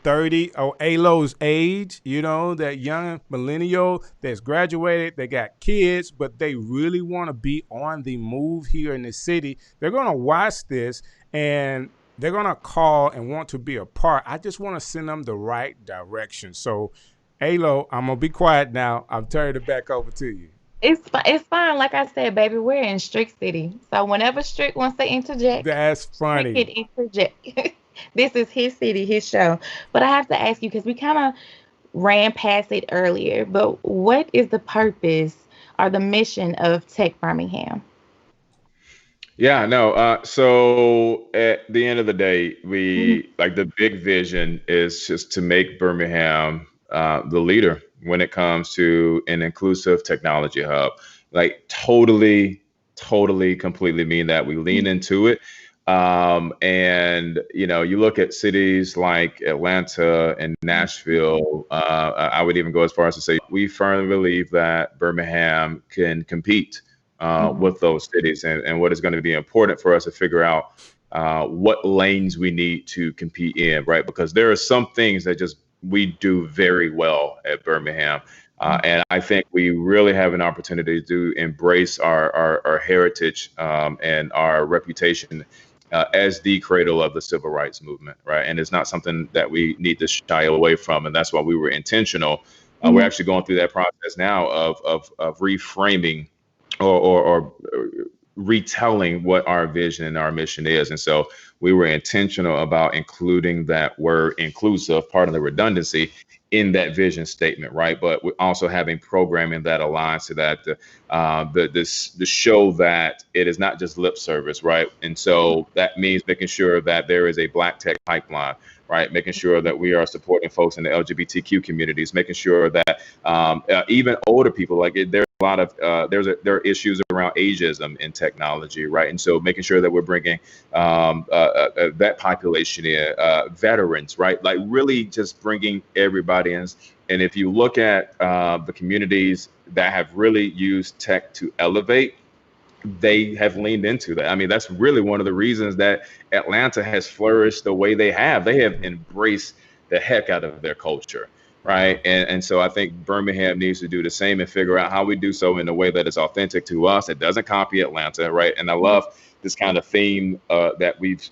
30 or Alo's age, that young millennial that's graduated, they got kids, but they really want to be on the move here in the city. They're going to watch this and they're going to call and want to be a part. I just want to send them the right direction. So, Alo, I'm going to be quiet now. I'm turning it back over to you. It's fine. Like I said, baby, we're in Strick City. So whenever Strick wants to interject, that's funny. Strick can interject. This is his city, his show. But I have to ask you, because we kind of ran past it earlier, but what is the purpose or the mission of Tech Birmingham? Yeah, no. So at the end of the day, like the big vision is just to make Birmingham the leader when it comes to an inclusive technology hub. Like totally, completely mean that. We lean into it. And you look at cities like Atlanta and Nashville. I would even go as far as to say we firmly believe that Birmingham can compete with those cities, and what is going to be important for us to figure out what lanes we need to compete in, right? Because there are some things that we do very well at Birmingham. And I think we really have an opportunity to embrace our heritage and our reputation as the cradle of the civil rights movement, right? And it's not something that we need to shy away from, and that's why we were intentional. We're actually going through that process now of reframing or retelling what our vision and our mission is. And so we were intentional about including that word inclusive, part of the redundancy, in that vision statement, right? But we're also having programming that aligns to that, the show that it is not just lip service, right? And so that means making sure that there is a Black tech pipeline, right? Making sure that we are supporting folks in the LGBTQ communities, making sure that even older people, there's a lot of there are issues around ageism in technology, right? And so making sure that we're bringing that population in, veterans, right? Like really just bringing everybody in. And if you look at the communities that have really used tech to elevate, they have leaned into that. I mean, that's really one of the reasons that Atlanta has flourished the way they have. They have embraced the heck out of their culture, right? And so I think Birmingham needs to do the same and figure out how we do so in a way that is authentic to us. It doesn't copy Atlanta, right? And I love this kind of theme that we've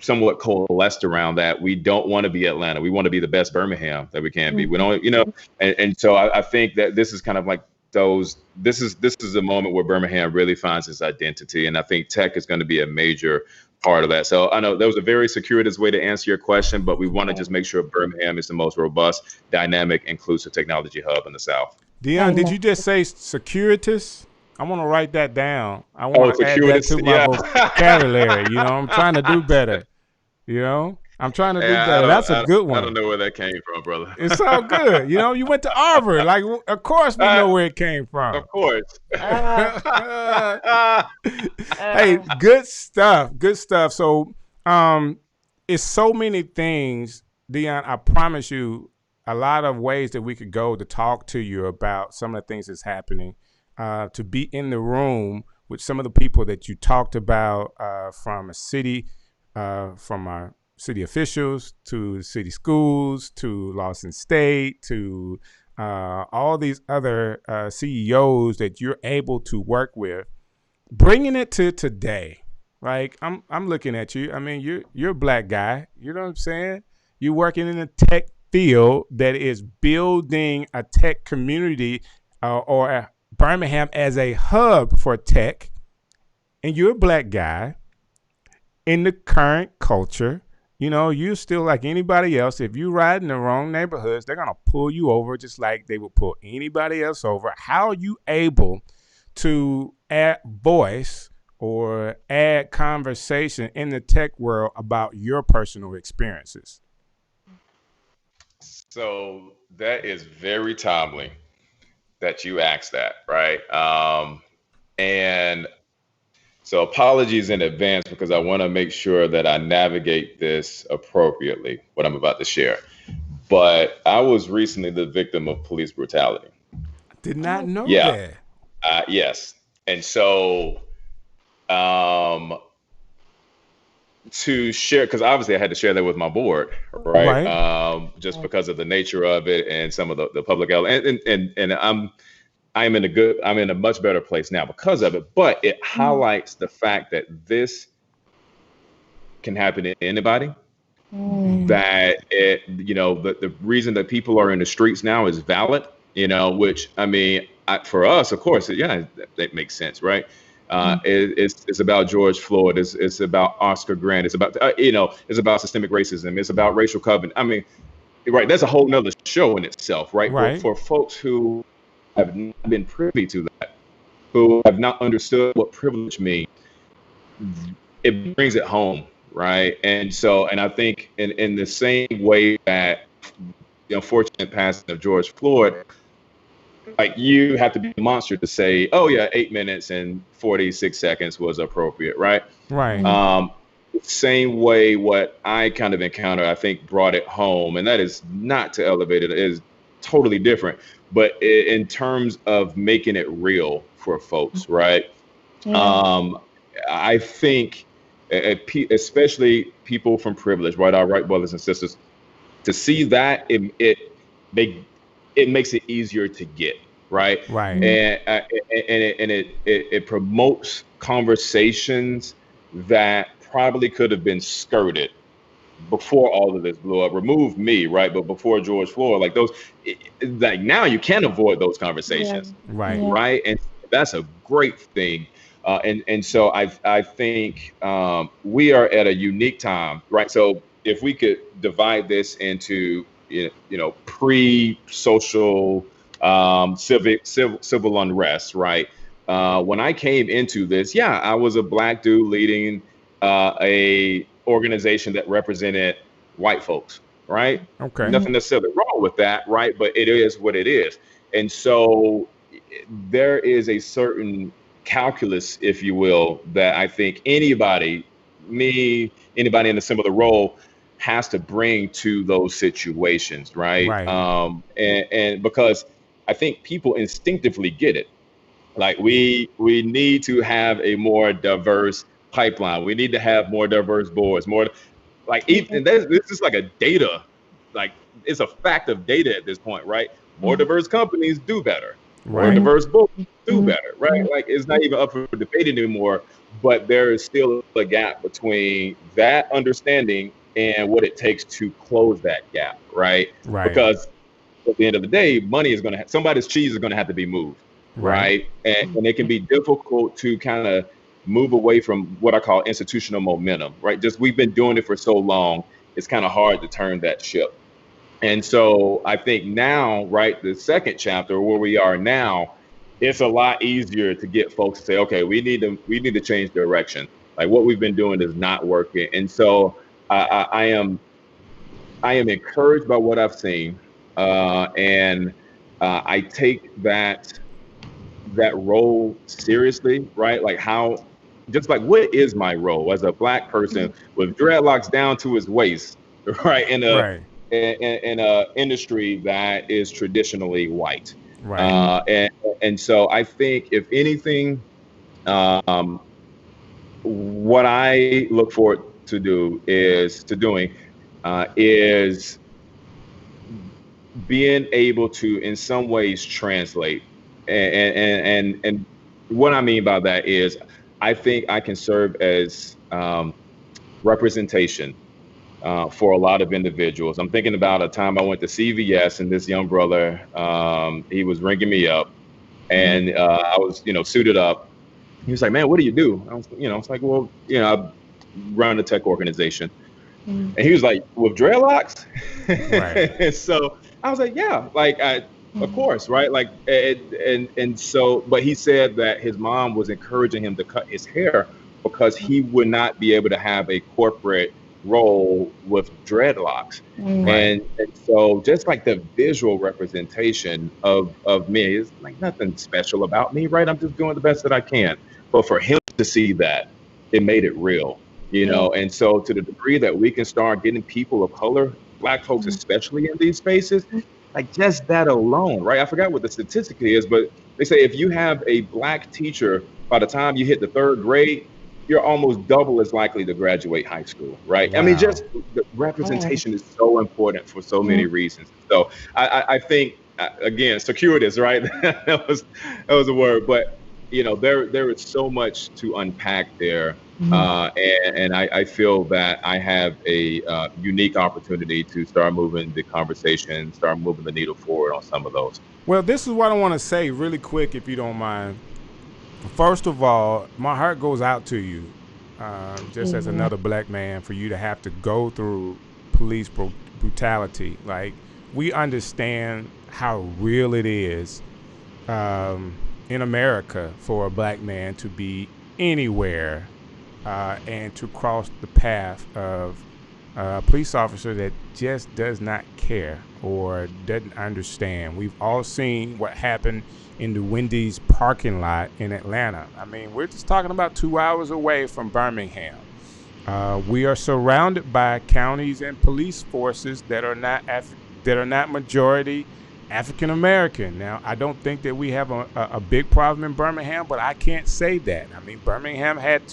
somewhat coalesced around, that we don't want to be Atlanta. We want to be the best Birmingham that we can be. We don't, and so I think that this is kind of like this is a moment where Birmingham really finds its identity. And I think tech is going to be a major part of that. So I know that was a very circuitous way to answer your question, but we want to just make sure Birmingham is the most robust, dynamic, inclusive technology hub in the South. Deon, did you just say circuitous? I want to write that down. I want to add that to my vocabulary. I'm trying to do better. I'm trying to do better. That's a good one. I don't know where that came from, brother. It's all good. You went to Harvard. Like, of course we know where it came from. Of course. Hey, good stuff. Good stuff. So, it's so many things, Deon. I promise you, a lot of ways that we could go to talk to you about some of the things that's happening. To be in the room with some of the people that you talked about, from a city, from our city officials to city schools to Lawson State to all these other CEOs that you're able to work with, bringing it to today. Like I'm looking at you. I mean, you're a Black guy. You know what I'm saying? You're working in a tech field that is building a tech community or Birmingham as a hub for tech, and you're a black guy in the current culture, you're still like anybody else. If you ride in the wrong neighborhoods, they're going to pull you over just like they would pull anybody else over. How are you able to add voice or add conversation in the tech world about your personal experiences? So that is very timely that you asked that, right? And so apologies in advance because I want to make sure that I navigate this appropriately, what I'm about to share. But I was recently the victim of police brutality. Did not know Yeah. that. Yes. And so to share, because obviously I had to share that with my board, right? Just because of the nature of it and some of the public element. And I'm in a much better place now because of it, but it highlights the fact that this can happen to anybody. That the reason that people are in the streets now is valid, which I mean, for us, of course, that makes sense, right? It's about George Floyd. It's about Oscar Grant. It's about it's about systemic racism. It's about racial covenant. I mean, right? That's a whole nother show in itself, right? But for folks who have not been privy to that, who have not understood what privilege means, it brings it home, right? And I think in the same way that the unfortunate passing of George Floyd, like you have to be a monster to say, oh yeah, 8 minutes and 46 seconds was appropriate, right? Right. Same way what I kind of encountered, I think brought it home, and that is not to elevate it, is totally different. But in terms of making it real for folks, right? I think, especially people from privilege, right? Our right brothers and sisters, to see that it makes it easier to get, right? Right. And it promotes conversations that probably could have been skirted before all of this blew up. Remove me, right? But before George Floyd, like those, like now you can't avoid those conversations, right? And that's a great thing. And so I think we are at a unique time, right? So if we could divide this into pre-social civil unrest, right? When I came into this, I was a black dude leading a organization that represented white folks, right? Okay. Nothing necessarily wrong with that, right? But it is what it is. And so there is a certain calculus, if you will, that I think anybody in a similar role has to bring to those situations, right? And because I think people instinctively get it. Like we need to have a more diverse pipeline. We need to have more diverse boards, more like even this is like a data, like it's a fact of data at this point, right? More diverse companies do better. More diverse books do better, right? Like it's not even up for debate anymore, but there is still a gap between that understanding and what it takes to close that gap, right? Because at the end of the day, money is going to somebody's cheese is going to have to be moved, right? And it can be difficult to kind of move away from what I call institutional momentum, right? Just we've been doing it for so long, it's kind of hard to turn that ship. And so I think now, right, the second chapter where we are now, it's a lot easier to get folks to say, okay, we need to change direction. Like what we've been doing is not working. And so I am encouraged by what I've seen, and I take that role seriously, right? Like what is my role as a black person with dreadlocks down to his waist, right? In a industry that is traditionally white, and so I think if anything, what I look forward to doing is being able to in some ways translate, and what I mean by that is I think I can serve as representation for a lot of individuals. I'm thinking about a time I went to CVS and this young brother, he was ringing me up and I was, suited up. He was like, "Man, what do you do?" I was like, "Well, I run a tech organization." And he was like, "With dreadlocks?" Right. And so I was like, "Yeah, like of course, right?" Like, and so, but he said that his mom was encouraging him to cut his hair because he would not be able to have a corporate role with dreadlocks. Right. And so just like the visual representation of me is like nothing special about me, right? I'm just doing the best that I can. But for him to see that, it made it real, and so to the degree that we can start getting people of color, Black folks especially, in these spaces, like just that alone, right? I forgot what the statistic is, but they say if you have a Black teacher, by the time you hit the third grade, you're almost double as likely to graduate high school, right? I mean, Wow. just the representation is so important for so many reasons. So I think, again, circuitous, right? that was a word, but there is so much to unpack there. And I feel that I have a unique opportunity to start moving the conversation, start moving the needle forward on some of those. Well, this is what I want to say really quick, if you don't mind. First of all, my heart goes out to you, just as another Black man, for you to have to go through police brutality. Like, we understand how real it is in America for a Black man to be anywhere and to cross the path of a police officer that just does not care or doesn't understand. We've all seen what happened in the Wendy's parking lot in Atlanta. I mean, we're just talking about 2 hours away from Birmingham. We are surrounded by counties and police forces that are not majority African American. Now, I don't think that we have a big problem in Birmingham, but I can't say that. I mean, Birmingham had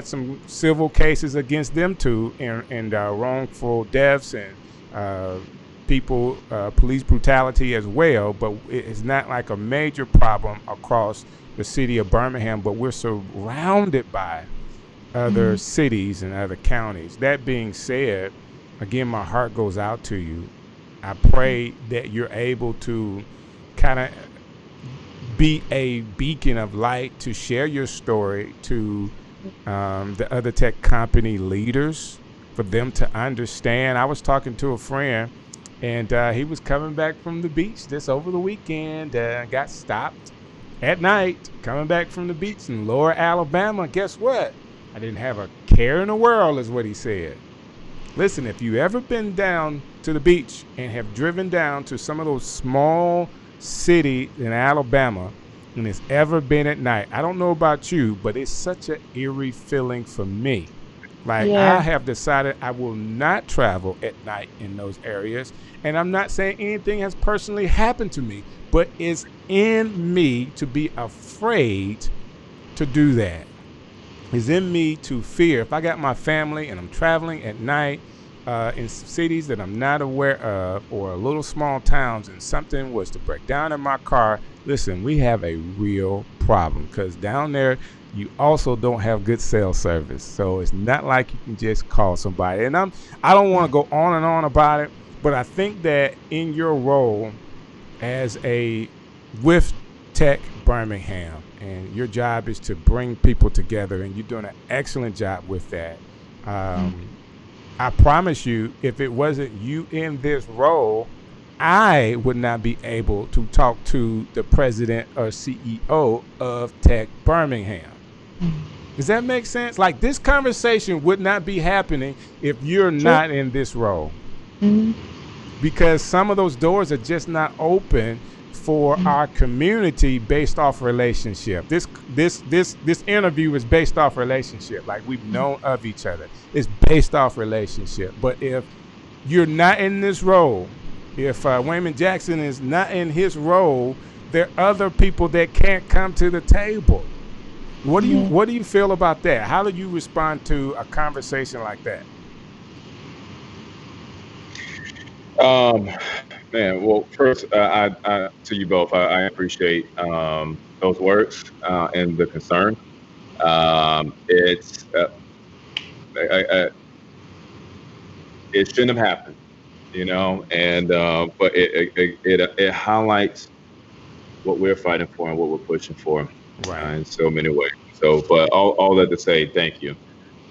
some civil cases against them too, and wrongful deaths and police brutality as well. But it's not like a major problem across the city of Birmingham. But we're surrounded by other cities and other counties. That being said, again, my heart goes out to you. I pray that you're able to kind of be a beacon of light to share your story to the other tech company leaders, for them to understand. I was talking to a friend, and he was coming back from the beach this over the weekend, got stopped at night coming back from the beach in Lower Alabama. Guess what? I didn't have a care in the world, is what he said. Listen, if you ever been down to the beach and have driven down to some of those small cities in Alabama, and it's ever been at night, I don't know about you, but it's such an eerie feeling for me. Like, I have decided I will not travel at night in those areas. And I'm not saying anything has personally happened to me, but it's in me to be afraid to do that. It's in me to fear. If I got my family and I'm traveling at night in cities that I'm not aware of, or little small towns, and something was to break down in my car, listen, we have a real problem, because down there you also don't have good cell service. So it's not like you can just call somebody. And I don't want to go on and on about it, but I think that in your role as with Tech Birmingham, and your job is to bring people together, and you're doing an excellent job with that. I promise you, if it wasn't you in this role, I would not be able to talk to the president or CEO of Tech Birmingham. Does that make sense? Like, this conversation would not be happening if you're not in this role. Because some of those doors are just not open for our community based off relationship. This interview is based off relationship. Like, we've known of each other. It's based off relationship. But if you're not in this role, if Wayman Jackson is not in his role, there are other people that can't come to the table. What do you feel about that? How do you respond to a conversation like that? Man, well, first, I to you both, I appreciate those words and the concern. It shouldn't have happened, and but it highlights what we're fighting for and what we're pushing for Right. in so many ways. So, but all that to say, thank you.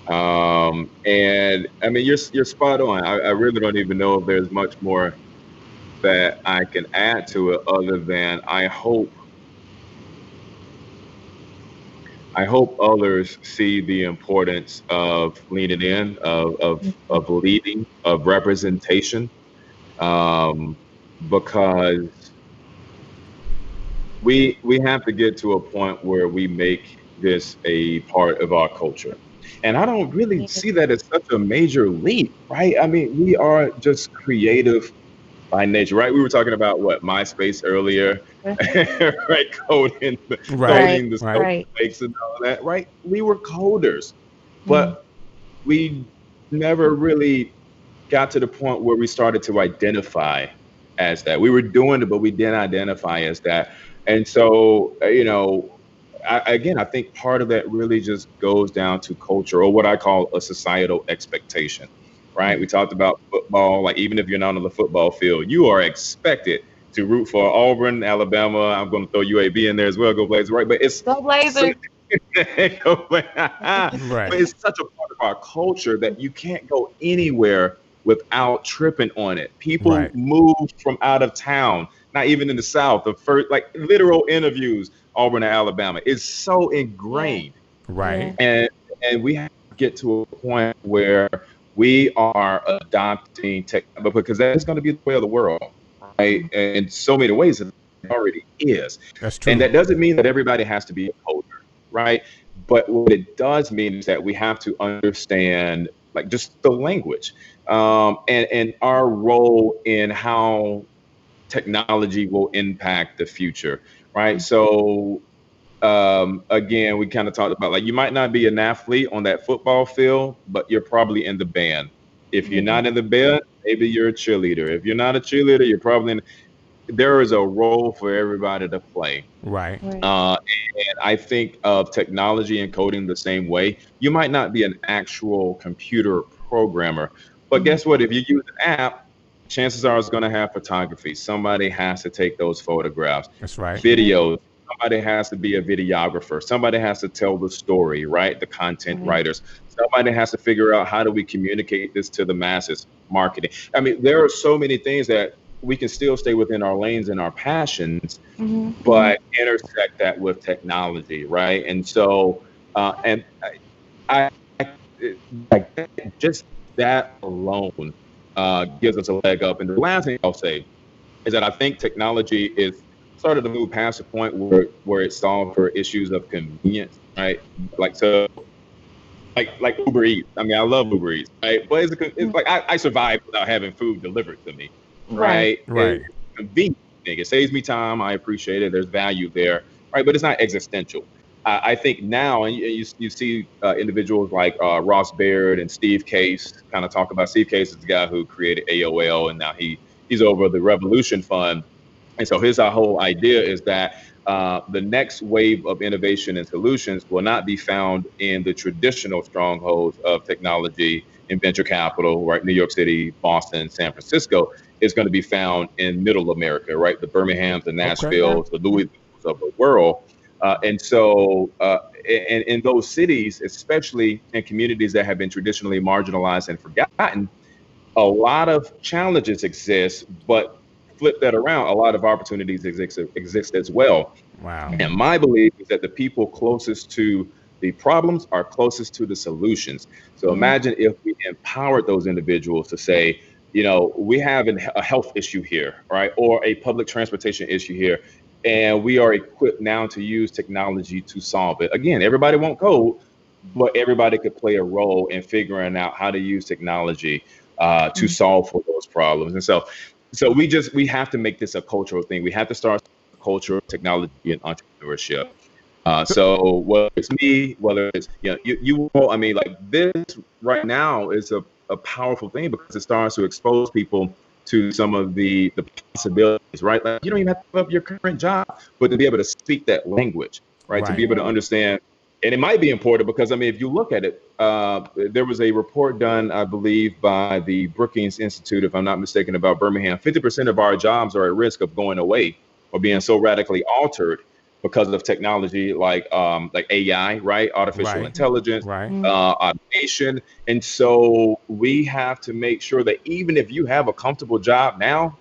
And I mean, you're spot on. I really don't even know if there's much more that I can add to it other than I hope others see the importance of leaning in, of leading, of representation, because we have to get to a point where we make this a part of our culture. And I don't really see that as such a major leap, right? I mean, we are just creative by nature, right? We were talking about what MySpace earlier, right? Coding, Right. coding the Right. snowflakes and all that, right? We were coders, but we never really got to the point where we started to identify as that. We were doing it, but we didn't identify as that. And so, again, I think part of that really just goes down to culture, or what I call a societal expectation, right? We talked about football, like even if you're not on the football field, you are expected to root for Auburn, Alabama. I'm going to throw UAB in there as well. Go Blazers, right? But it's Go Blazers. but it's such a part of our culture that you can't go anywhere without tripping on it. People move from out of town, not even in the South. The first, like literal interviews, Auburn and Alabama, is so ingrained. Right. And we have to get to a point where we are adopting tech, because that's going to be the way of the world, right? And in so many ways, it already is. That's true. And that doesn't mean that everybody has to be a coder, right? But what it does mean is that we have to understand, like, just the language, and our role in how technology will impact the future, right? So again, we kind of talked about, like, you might not be an athlete on that football field, but you're probably in the band. If you're not in the band, maybe you're a cheerleader. If you're not a cheerleader, you're probably in. There is a role for everybody to play. Right. And I think of technology and coding the same way. You might not be an actual computer programmer, but guess what? If you use an app, chances are it's going to have photography. Somebody has to take those photographs. That's right. Videos. Somebody has to be a videographer. Somebody has to tell the story, right? The content writers. Somebody has to figure out, how do we communicate this to the masses? Marketing. I mean, there are so many things that we can still stay within our lanes and our passions, but intersect that with technology, right? And so, and I like, just that alone gives us a leg up. And the last thing I'll say is that I think technology is started to move past the point where it solved for issues of convenience, right? Like, so, like Uber Eats. I mean, I love Uber Eats, right? But it's like I survive without having food delivered to me, right? Right. It's a convenient thing. It saves me time. I appreciate it. There's value there, right? But it's not existential. I think now, and you see individuals like Ross Baird and Steve Case kind of talk about. Steve Case is the guy who created AOL, and now he's over the Revolution Fund. And so his whole idea is that the next wave of innovation and solutions will not be found in the traditional strongholds of technology and venture capital, right? New York City, Boston, San Francisco. Is going to be found in Middle America, right? The Birminghams, the Nashvilles, the Louisvilles of the world. And so in those cities, especially in communities that have been traditionally marginalized and forgotten, a lot of challenges exist, but flip that around, a lot of opportunities exist as well. Wow. And my belief is that the people closest to the problems are closest to the solutions. So imagine if we empowered those individuals to say, we have a health issue here, right? Or a public transportation issue here. And we are equipped now to use technology to solve it. Again, everybody won't code, but everybody could play a role in figuring out how to use technology to solve for those problems. And so we have to make this a cultural thing. We have to start a culture of technology and entrepreneurship. So whether it's me, whether it's you I mean, like, this right now is a powerful thing because it starts to expose people to some of the possibilities, right? Like, you don't even have to give up your current job, but to be able to speak that language, right? To be able to understand. And it might be important because, I mean, if you look at it, there was a report done, I believe, by the Brookings Institute, if I'm not mistaken, about Birmingham. 50% of our jobs are at risk of going away or being so radically altered because of technology like AI, right? Artificial intelligence, automation. And so we have to make sure that even if you have a comfortable job now,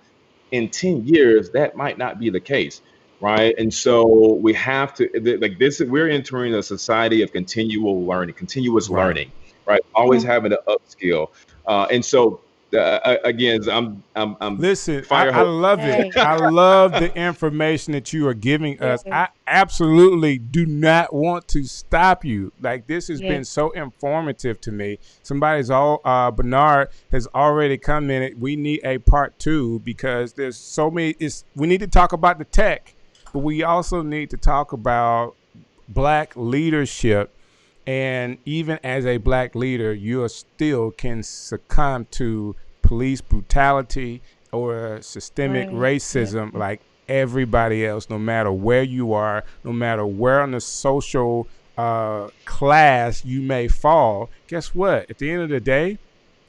in 10 years, that might not be the case, right? And so we have to, like this, we're entering a society of continual learning, continuous learning, right? Always having to upskill. And so again, I'm Listen, fire I hose. love it. I love the information that you are giving us. I absolutely do not want to stop you. Like, this has been so informative to me. Bernard has already commented, we need a part 2 because there's so many. We need to talk about the tech, but we also need to talk about Black leadership. And even as a Black leader, you still can succumb to police brutality or systemic racism like everybody else, no matter where you are, no matter where on the social class you may fall. Guess what? At the end of the day,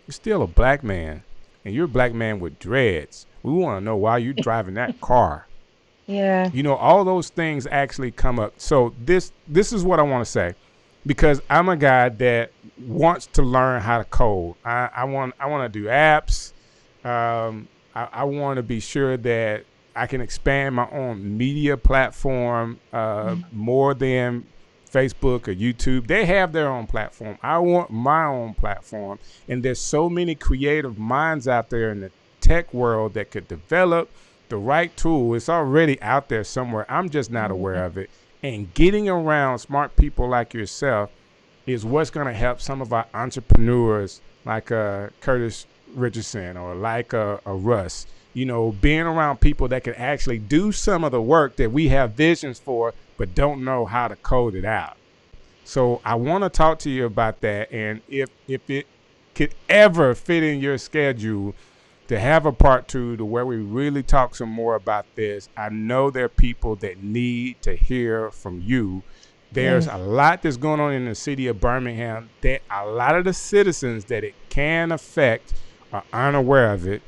you're still a Black man, and you're a Black man with dreads. We want to know why you're driving that car. Yeah. You know, all those things actually come up. So this is what I want to say, because I'm a guy that wants to learn how to code. I want to do apps. I want to be sure that I can expand my own media platform more than Facebook or YouTube. They have their own platform. I want my own platform. And there's so many creative minds out there in the tech world that could develop the right tool. It's already out there somewhere. I'm just not aware of it. And getting around smart people like yourself is what's going to help some of our entrepreneurs like Curtis Richardson or like a Russ, you know, being around people that can actually do some of the work that we have visions for but don't know how to code it out. So I want to talk to you about that, and if it could ever fit in your schedule to have a part 2 to where we really talk some more about this. I know there are people that need to hear from you. There's a lot that's going on in the city of Birmingham that a lot of the citizens that it can affect are unaware of it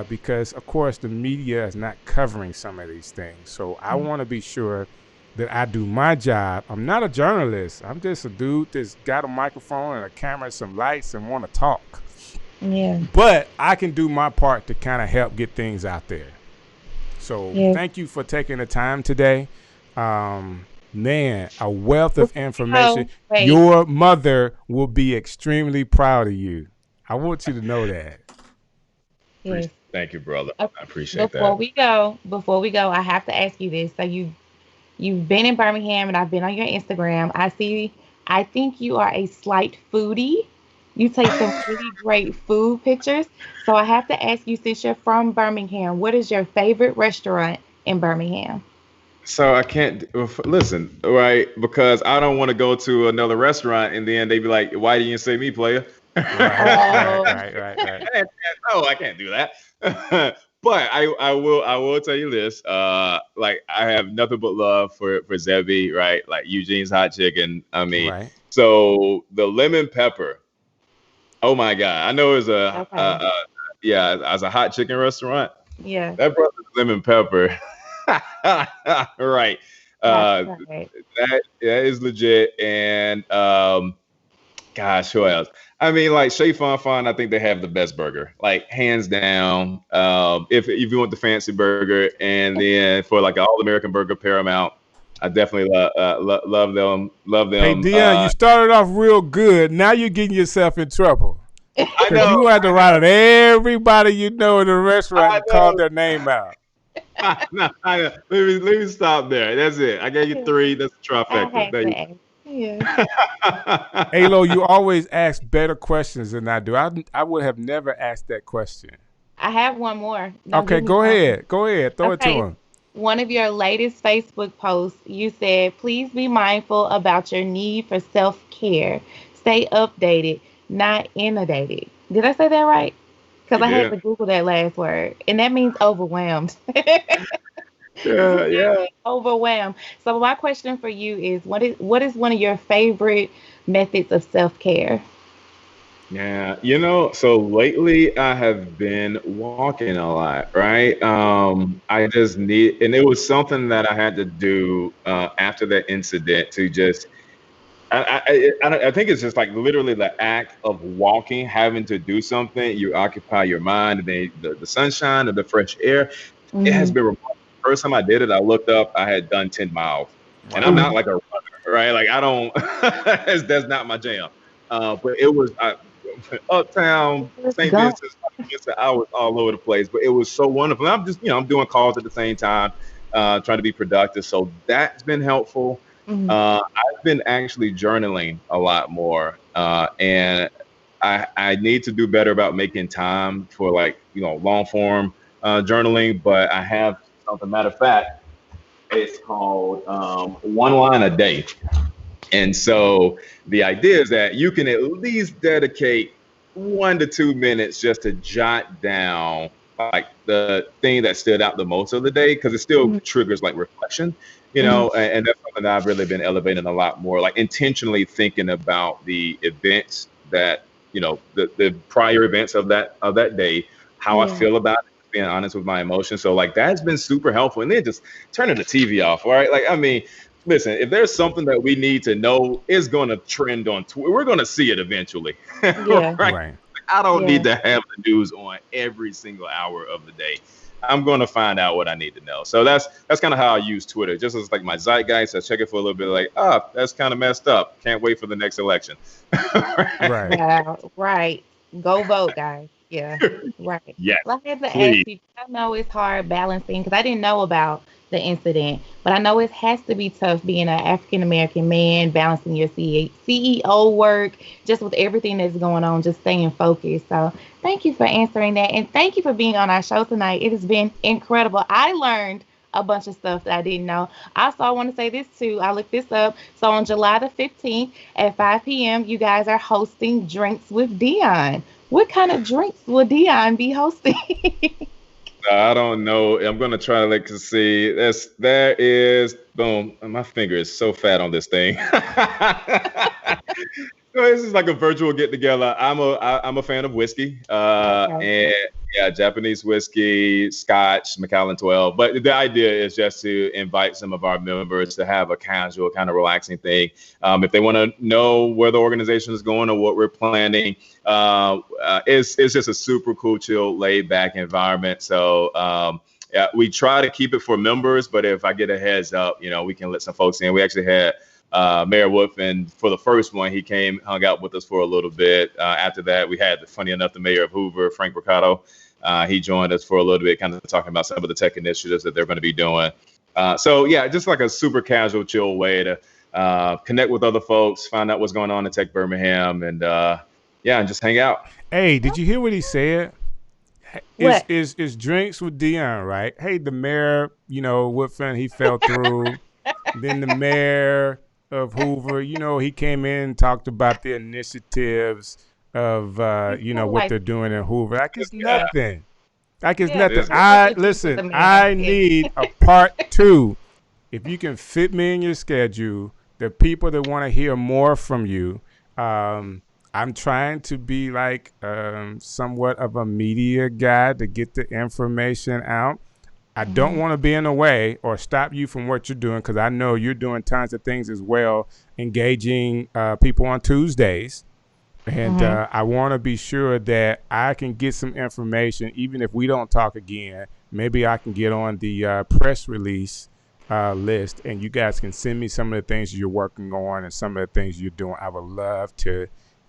because, of course, the media is not covering some of these things. So I want to be sure that I do my job. I'm not a journalist. I'm just a dude that's got a microphone and a camera and some lights and want to talk. Yeah. But I can do my part to kind of help get things out there. So thank you for taking the time today. Man, a wealth of information. Your mother will be extremely proud of you. I want you to know that. Yes. Thank you, brother. I appreciate Before that. we go, I have to ask you this. So you've been in Birmingham and I've been on your Instagram. I think you are a slight foodie. You take some really great food pictures. So I have to ask you, since you're from Birmingham, what is your favorite restaurant in Birmingham? So I can't listen, right? Because I don't want to go to another restaurant and then they be like, "Why didn't you say me, player?" Right. Oh, I can't do that. But I will tell you this. Like, I have nothing but love for Zebby, right? Like Eugene's Hot Chicken. I mean, so the lemon pepper. Oh my God! I know it's as a hot chicken restaurant. Yeah. That brother's lemon pepper. Right. That is legit. And gosh, who else? I mean, like Chez Fun, I think they have the best burger, like hands down. If you want the fancy burger, and then for like an all-American burger, Paramount, I definitely love them. Hey, Deon, you started off real good. Now you're getting yourself in trouble. I know. You had to write out everybody you know in the restaurant and call their name out. I know. Let me stop there. That's it. I gave you 3. That's a trifecta. Alo, you always ask better questions than I do. I would have never asked that question. I have one more. Okay, go ahead. Throw it to him. One of your latest Facebook posts, you said, please be mindful about your need for self-care. Stay updated, not inundated. Did I say that right? Because I had to Google that last word. And that means overwhelmed. Yeah. Overwhelmed. So my question for you is, what is one of your favorite methods of self-care? Yeah, so lately I have been walking a lot, right? I just need, and it was something that I had to do after that incident to just, I think it's just like literally the act of walking, having to do something, you occupy your mind, and then the sunshine and the fresh air, it has Mhm. been remarkable. First time I did it, I looked up, I had done 10 miles, and I'm not Mhm. like a runner, right? Like I don't, that's not my jam. But it was, uptown, Let's St. go. Vincent, I was all over the place, but it was so wonderful. I'm just, I'm doing calls at the same time, trying to be productive. So that's been helpful. Mhm. I've been actually journaling a lot more, and I need to do better about making time for like, long form journaling, but I have something, matter of fact, it's called One Line a Day. And so the idea is that you can at least dedicate 1 to 2 minutes just to jot down like the thing that stood out the most of the day, because it still Mhm. triggers like reflection, Mhm. and that's something that I've really been elevating a lot more, like intentionally thinking about the events that, the prior events of that day, how I Yeah. feel about it, being honest with my emotions. So like that's been super helpful. And then just turning the TV off, all right? Like, I mean, listen, if there's something that we need to know, it's going to trend on Twitter. We're going to see it eventually, Yeah. right? Right. I don't Yeah. need to have the news on every single hour of the day. I'm going to find out what I need to know. So that's kind of how I use Twitter. Just as like my zeitgeist, I check it for a little bit. Like, that's kind of messed up. Can't wait for the next election. Right. Wow. Right. Go vote, guys. Yeah. Right. Yes, Well, I had to ask please. you. I know it's hard balancing because I didn't know about the incident, but I know it has to be tough being an African American man, balancing your CEO work, just with everything that's going on, just staying focused. So thank you for answering that. And thank you for being on our show tonight. It has been incredible. I learned a bunch of stuff that I didn't know. Also, I want to say this too. I looked this up. So on July the 15th at 5 p.m., you guys are hosting Drinks with Dion. What kind of drinks will Dion be hosting? I don't know. I'm gonna try to like to see. There is boom. My finger is so fat on this thing. So this is like a virtual get together. I'm a fan of whiskey, Okay. and yeah, Japanese whiskey, Scotch, Macallan 12. But the idea is just to invite some of our members to have a casual, kind of relaxing thing. If they want to know where the organization is going or what we're planning, it's just a super cool, chill, laid back environment. So. Yeah, we try to keep it for members, but if I get a heads up, we can let some folks in. We actually had Mayor Wolf, and for the first one, he came, hung out with us for a little bit. After that, we had, funny enough, the mayor of Hoover, Frank Ricardo. He joined us for a little bit, kind of talking about some of the tech initiatives that they're going to be doing. So yeah, just like a super casual, chill way to connect with other folks, find out what's going on in Tech Birmingham, and yeah, and just hang out. Hey, did you hear what he said? What? Is drinks with Dion, right? Hey, the mayor, Woodfin, he fell through. Then the mayor of Hoover, he came in and talked about the initiatives of, what Like, they're doing in Hoover. Like it's yeah. nothing. Like it's Yeah. nothing. This I With the listen. man. I Yeah. need a part two. If you can fit me in your schedule, the people that want to hear more from you. I'm trying to be like somewhat of a media guy to get the information out. I don't want to be in the way or stop you from what you're doing, because I know you're doing tons of things as well, engaging people on Tuesdays. And Mhm. I want to be sure that I can get some information, even if we don't talk again. Maybe I can get on the press release list, and you guys can send me some of the things you're working on and some of the things you're doing. I would love to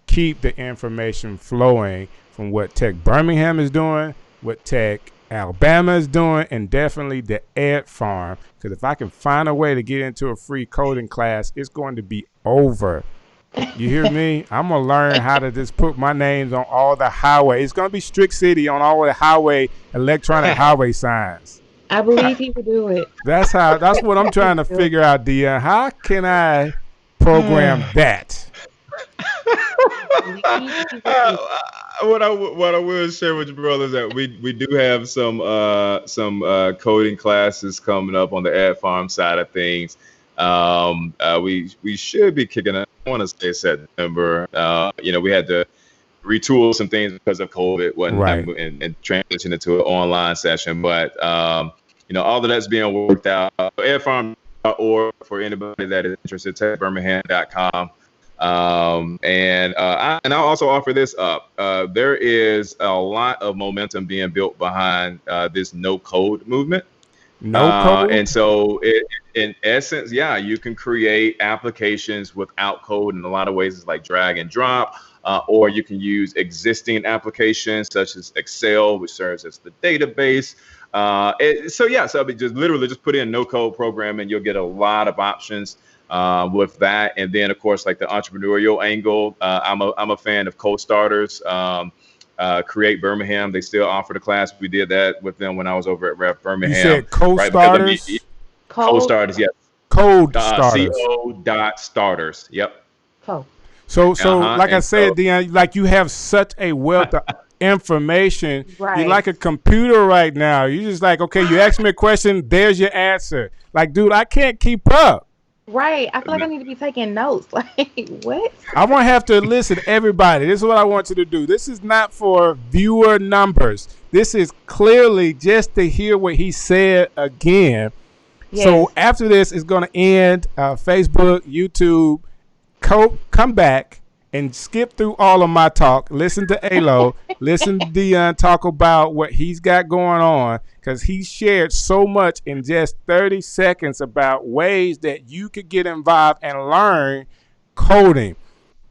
keep the information flowing from what Tech Birmingham is doing, what Tech Alabama is doing, and definitely the Ed Farm. Because if I can find a way to get into a free coding class, it's going to be over. You hear me? I'm going to learn how to just put my names on all the highway. It's going to be Strick City on all the highway, electronic highway signs. I believe he would do it. That's what I'm trying to figure out, Dion. How can I program that? What I will share with you, brother, is that we do have some coding classes coming up on the Ad Farm side of things. We should be kicking it. I want to say September. We had to retool some things because of COVID Right. and transition into an online session. But, all of that's being worked out. edfarm.org for anybody that is interested, techbirmingham.com. And I'll also offer this up. There is a lot of momentum being built behind this no code movement. No code? And so in essence, you can create applications without code. In a lot of ways, it's like drag and drop, or you can use existing applications such as Excel, which serves as the database. So I mean, just put in no code program and you'll get a lot of options with that. And then, of course, like the entrepreneurial angle, I'm a fan of Co-Starters. Create Birmingham, they still offer the class. We did that with them when I was over at Rep Birmingham. You said Co-Starters? Right? Co-Starters, yes. Code starters. Co.starters. Yep. Cool. So like and I said, Deon, like you have such a wealth of information. Right. You're like a computer right now. You're just like, okay, you ask me a question, there's your answer. Like, dude, I can't keep up. Right. I feel like I need to be taking notes. Like, what? I won't have to listen to everybody. This is what I want you to do. This is not for viewer numbers. This is clearly just to hear what he said again. Yes. So after this, it's going to end Facebook, YouTube. Come back and skip through all of my talk. Listen to Alo. Listen to Deon talk about what he's got going on, because he shared so much in just 30 seconds about ways that you could get involved and learn coding.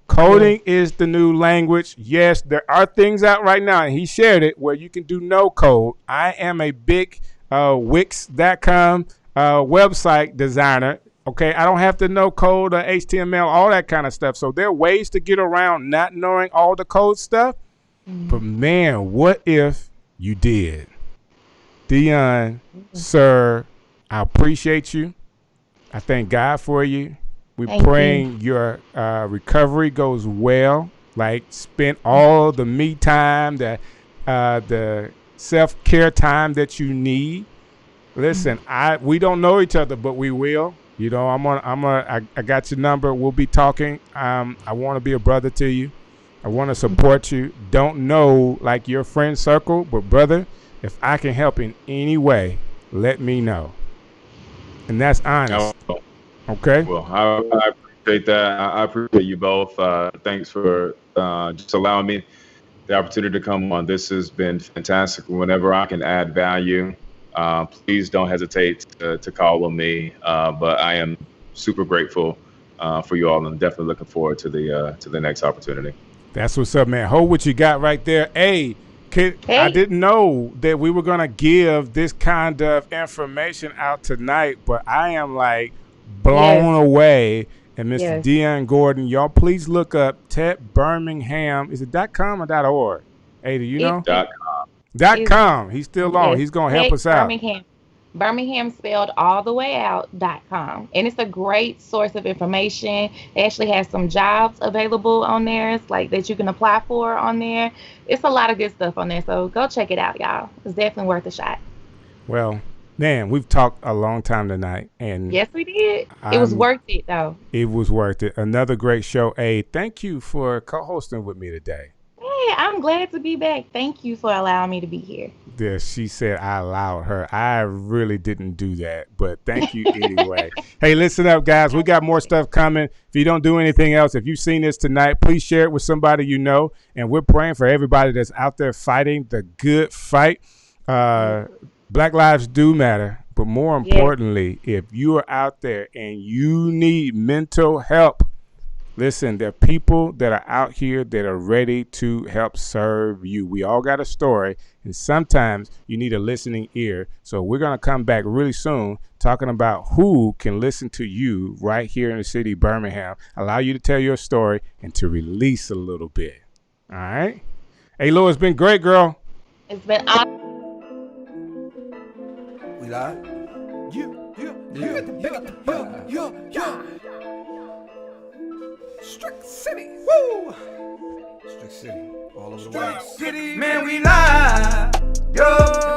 Coding is the new language. Yes, there are things out right now, and he shared it, where you can do no code. I am a big Wix.com website designer. Okay, I don't have to know code or HTML, all that kind of stuff. So there are ways to get around not knowing all the code stuff. But man, what if you did? Deon, sir, I appreciate you. I thank God for you. We're praying your recovery goes well. Like, spend all the me time, the self-care time that you need. Listen, we don't know each other, but we will. I got your number. We'll be talking. I want to be a brother to you. I want to support you. Don't know like your friend circle, but brother, if I can help in any way, let me know. And that's honest. Okay. Well, I appreciate that. I appreciate you both. Thanks for just allowing me the opportunity to come on. This has been fantastic. Whenever I can add value, please don't hesitate to call on me. But I am super grateful for you all, and definitely looking forward to the next opportunity. That's what's up, man. Hold what you got right there. Hey, I didn't know that we were gonna give this kind of information out tonight, but I am like blown away. And Mr. Deon Gordon, y'all please look up TechBirmingham. Is it .com or .org? Hey, do you know? .com. He's still on. He's gonna help us out. Birmingham spelled all the way out .com, and it's a great source of information. They actually have some jobs available on there, it's like that you can apply for on there. It's a lot of good stuff on there, so go check it out, y'all. It's definitely worth a shot. Well, man, we've talked a long time tonight, and yes, we did. It was worth it, though. It was worth it. Another great show. Hey, thank you for co-hosting with me today. Hey, I'm glad to be back. Thank you for allowing me to be here. Yeah, she said I allowed her. I really didn't do that, but thank you anyway. Hey, listen up, guys. We got more stuff coming. If you don't do anything else, if you've seen this tonight, please share it with somebody you know. And we're praying for everybody that's out there fighting the good fight. Black lives do matter, but more importantly, if you are out there and you need mental help, listen, there are people that are out here that are ready to help serve you. We all got a story, and sometimes you need a listening ear. So we're going to come back really soon talking about who can listen to you right here in the city of Birmingham, allow you to tell your story and to release a little bit. All right? Hey, Lou, it's been great, girl. It's been awesome. We live? Yeah. Strick City, woo! Strick City, all over the way. Strick City, man, we live, yo.